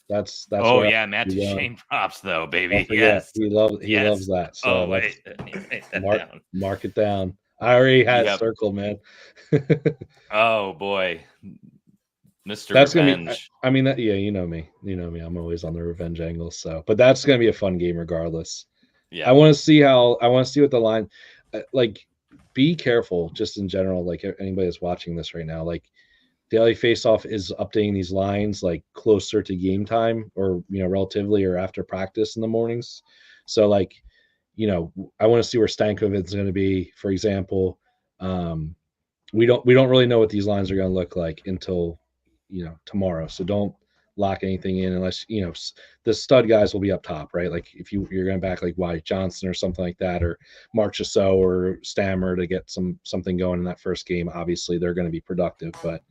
That's Matt Duchene props though, baby. Yes. He loves that. So wait. Mark it down. I already had it circled, man. Oh boy. Mr. That's Revenge. Gonna be, I mean that you know me. I'm always on the revenge angle. So but that's gonna be a fun game regardless. Yeah. I want to see what the line like be careful just in general, like anybody that's watching this right now, like Daily Faceoff is updating these lines like closer to game time or relatively or after practice in the mornings. So like, I want to see where Stankovic is going to be, for example. We don't really know what these lines are going to look like until tomorrow. So don't lock anything in unless the stud guys will be up top, right? Like if you're going to back like Wyatt Johnson or something like that, or Mark Chasseau or Stammer to get something going in that first game, obviously they're going to be productive, but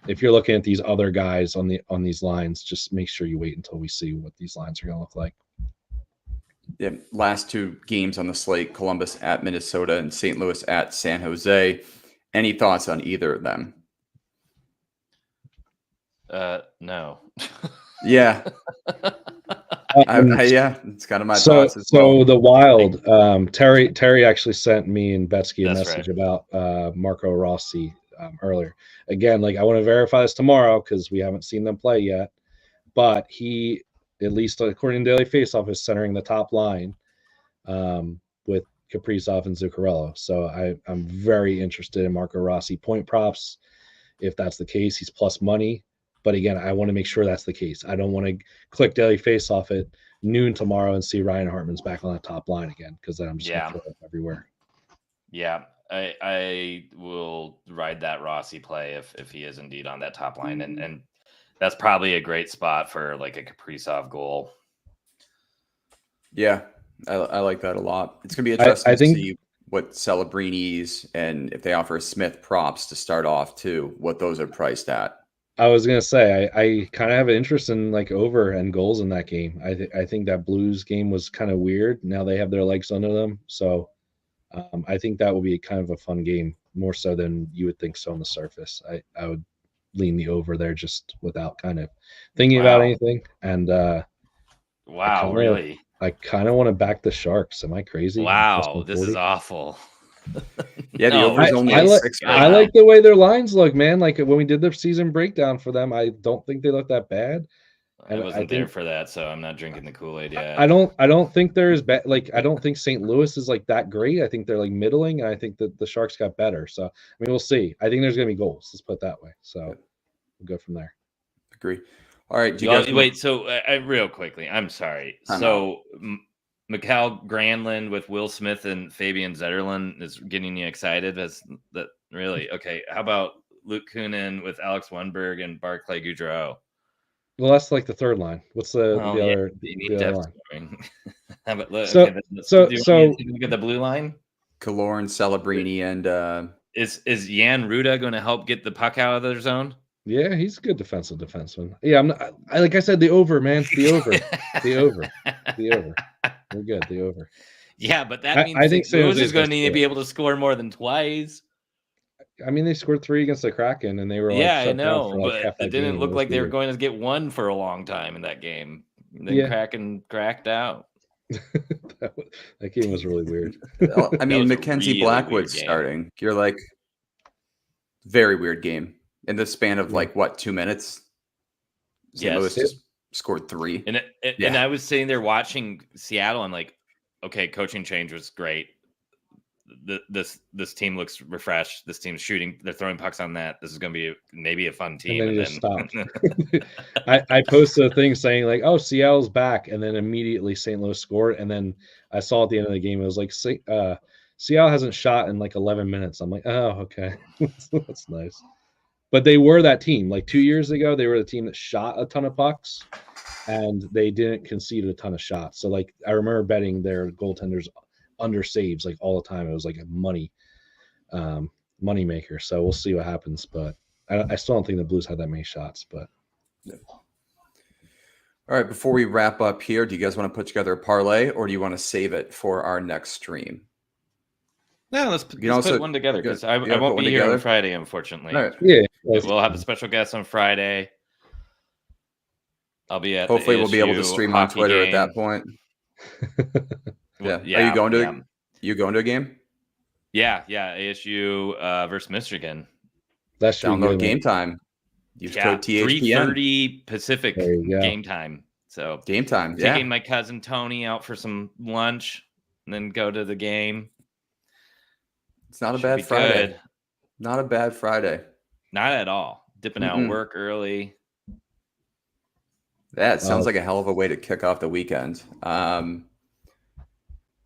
if you're looking at these other guys on these lines, just make sure you wait until we see what these lines are going to look like. Yeah, last 2 games on the slate: Columbus at Minnesota and St. Louis at San Jose. Any thoughts on either of them? No. Yeah. Yeah, it's kind of my thoughts as well. So the Wild, Terry actually sent me and Betsky a message about Marco Rossi earlier. Again, like I want to verify this tomorrow because we haven't seen them play yet. But he, at least according to Daily Faceoff, is centering the top line with Kaprizov and Zuccarello. So I'm very interested in Marco Rossi point props. If that's the case, he's plus money. But again, I want to make sure that's the case. I don't want to click Daily Faceoff at noon tomorrow and see Ryan Hartman's back on the top line again because then I'm just going to throw it everywhere. Yeah, I will ride that Rossi play if he is indeed on that top line, and that's probably a great spot for like a Kaprizov goal. Yeah, I like that a lot. It's gonna be interesting to see what Celebrini's and if they offer Smith props to start off too, what those are priced at. I was gonna say I kind of have an interest in like over and goals in that game. I think that Blues game was kind of weird. Now they have their legs under them, so I think that will be kind of a fun game, more so than you would think so on the surface. I would lean the over there just without kind of thinking about anything. And really? I kind of want to back the Sharks. Am I crazy? Wow, this is awful. Yeah, the over's only I 6. I like the way their lines look, man. Like when we did the season breakdown for them, I don't think they look that bad. I wasn't there for that, so I'm not drinking the Kool-Aid yet. I don't think there's I don't think St. Louis is like that great. I think they're like middling, and I think that the Sharks got better. So I mean, we'll see. I think there's going to be goals. Let's put it that way. So we'll go from there. Agree. All right. Do you guys wait? So real quickly, I'm sorry. Mikhail Granlund with Will Smith and Fabian Zetterlund is getting you excited. That's that really okay. How about Luke Kunin with Alex Wenberg and Barclay Goudreau? Well, that's like the third line. What's the other line? How about, look so look at the blue line. Killorn, Celebrini, and is Jan Ruda going to help get the puck out of their zone? Yeah, he's a good defenseman. Yeah, like I said, the over, man. The over. The over. The over. We're good. The over. Yeah, but that means I think St. Louis is going to need to be able to score more than twice. I mean, they scored 3 against the Kraken, and they were I know, but it didn't look like they were going to get 1 for a long time in that game. Then Kraken cracked out. that game was really weird. I mean, Mackenzie Blackwood's starting. You're like, very weird game. In the span of 2 minutes, St. Louis just scored 3. And I was sitting there watching Seattle. I'm like, okay, coaching change was great. This team looks refreshed. This team's shooting. They're throwing pucks on that. This is going to be maybe a fun team. And then just stopped. I posted a thing saying like, "Oh, Seattle's back," and then immediately St. Louis scored. And then I saw at the end of the game, it was like, Seattle hasn't shot in 11 minutes. I'm like, oh, okay, that's nice. But they were that team. 2 years ago, they were the team that shot a ton of pucks, and they didn't concede a ton of shots. So I remember betting their goaltenders under saves all the time. It was like a money maker. So we'll see what happens. But I still don't think the Blues had that many shots. But all right, before we wrap up here, do you guys want to put together a parlay, or do you want to save it for our next stream? No, let's put one together because I won't be here on Friday, unfortunately. Right. Yeah, we'll have a special guest on Friday. I'll be at. Hopefully, we'll be able to stream on Twitter at that point. Yeah. Are you going to? You going to a game? Yeah. ASU versus Michigan. That's download Game Time. Use code THPN. 3:30 Pacific game time. So game time. Taking my cousin Tony out for some lunch, and then go to the game. It's not a bad Friday. Good. Not a bad Friday. Not at all. Dipping out work early. That sounds like a hell of a way to kick off the weekend. All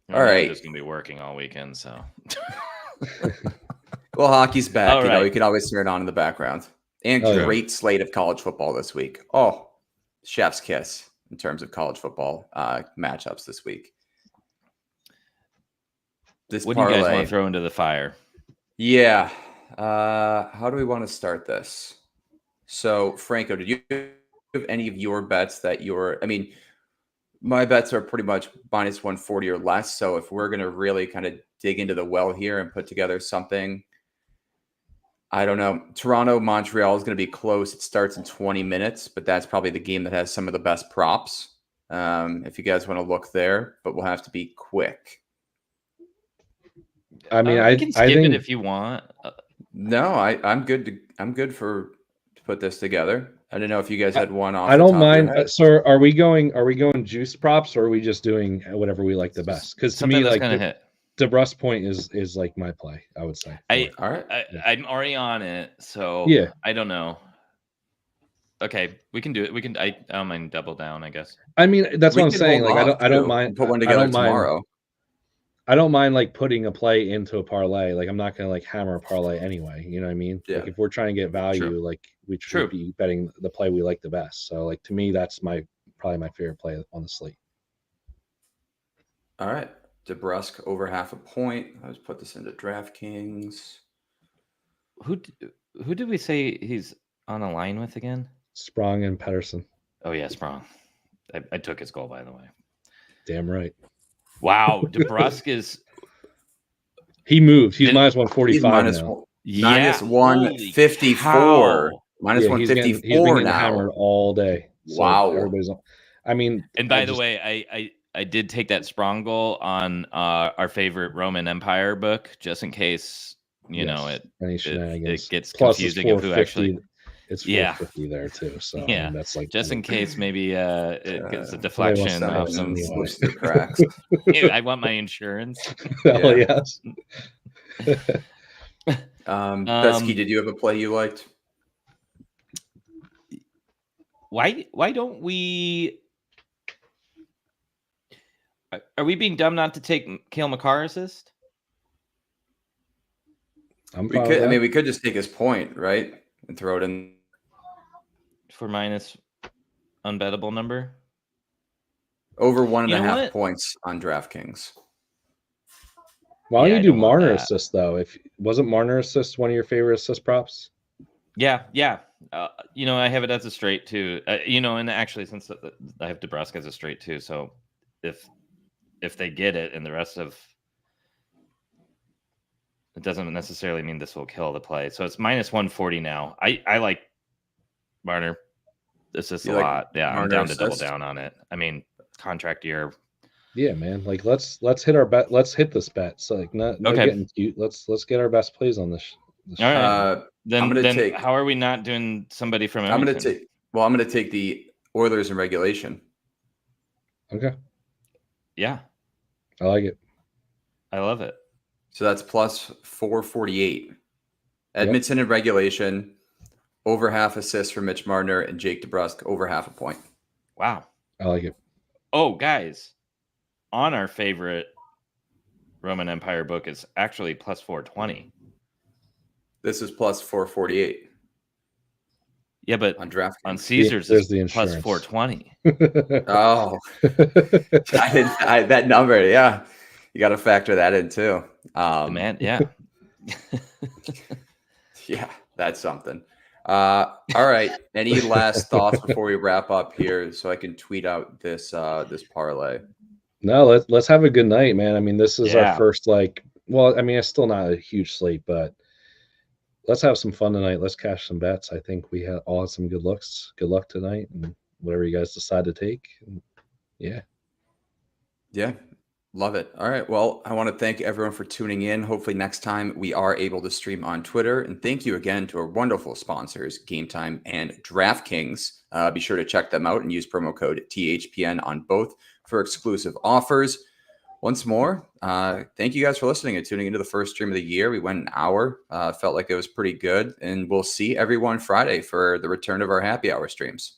right. I'm just going to be working all weekend, so. Well, hockey's back. All right. You can always turn it on in the background. And great slate of college football this week. Oh, chef's kiss in terms of college football matchups this week. What do you guys want to throw into the fire? Yeah. How do we want to start this? So, Franco, did you have any of your bets that my bets are pretty much minus 140 or less. So if we're going to really kind of dig into the well here and put together something, I don't know. Toronto, Montreal is going to be close. It starts in 20 minutes, but that's probably the game that has some of the best props. If you guys want to look there, but we'll have to be quick. I mean, I can skip it if you want. No, I'm good to put this together. I don't know if you guys had one off. I don't mind. So are we going juice props, or are we just doing whatever we like the best? Because to me, DeBrus point is like my play, I would say. All right. I'm already on it, so yeah. I don't know. Okay, we can do it. I don't mind double down, I guess. I mean, that's what I'm saying. I don't mind. Put one together tomorrow. I don't mind putting a play into a parlay. I'm not gonna hammer a parlay anyway. You know what I mean? Yeah. If we're trying to get value, we should be betting the play we like the best. So to me, that's probably my favorite play on the slate. All right. DeBrusque over 0.5 point. Let's put this into DraftKings. Who did we say he's on a line with again? Sprong and Pettersson. Oh yeah, Sprong. I took his goal, by the way. Damn right. Wow, DeBrusque is. He moved. He's minus 145 now. Minus 154. Minus 154 he's been now. Hammered all day. So wow. Everybody's. I mean. And by the way, I did take that Sprong goal on our favorite Roman Empire book, just in case it gets confusing of who actually. It's Yeah. 450 there too. So I Yeah, mean, that's like just in case maybe it gets a somebody wants deflection to off hedge some. anyway. Slips through cracks. I want my insurance. Hell Yeah. yes. Betsky, did you have a play you liked? Why don't we? Are we being dumb not to take Kale McCarr assist I'm We fine could. with I that. mean, we could just take his point, right, and throw it in. for minus unbettable number? Over You know 1.5 what? points on DraftKings. Why don't Yeah, you I do don't want Marner that. assist though? If wasn't Marner assist one of your favorite assist props? Yeah. I have it as a straight too. And actually, since I have DeBrusque as a straight too, so if they get it and the rest of it doesn't necessarily mean this will kill the play. So it's minus 140 now. I like Marner assist You a like lot. Yeah, I'm Marner down to double assist? down on it. I mean, contract year. Yeah, man. Like let's hit our bet. Let's hit this bet. So like no Okay. getting cute. Let's get our best plays on this. All right. I'm gonna Then take. how are we not doing somebody from I'm Edmonton? gonna take. Well, I'm gonna take the Oilers in regulation. Okay, Yeah, I like it. I love it. So that's plus 448. Edmonton in regulation. Over half assists for Mitch Marner and Jake DeBrusque. Over half a point. Wow. I like it. Oh, guys, on our favorite Roman Empire book, it's actually plus 420. This is plus 448 Yeah, but on DraftKings. on Caesars, There's it's the plus insurance. 420. Oh, that number. Yeah, you got to factor that in too. Man, yeah. Yeah, that's something. All right. Any last thoughts before we wrap up here, so I can tweet out this parlay? No, let's have a good night, man. I mean, this is our Yeah. first well, I mean, it's still not a huge slate, but let's have some fun tonight. Let's cash some bets. I think we all had some good looks. Good luck tonight, and whatever you guys decide to take. Yeah. Yeah, love it. All right. Well, I want to thank everyone for tuning in. Hopefully next time we are able to stream on Twitter. And thank you again to our wonderful sponsors, Game Time and DraftKings. Be sure to check them out and use promo code THPN on both for exclusive offers. Once more, thank you guys for listening and tuning into the first stream of the year. We went an hour. Felt like it was pretty good. And we'll see everyone Friday for the return of our happy hour streams.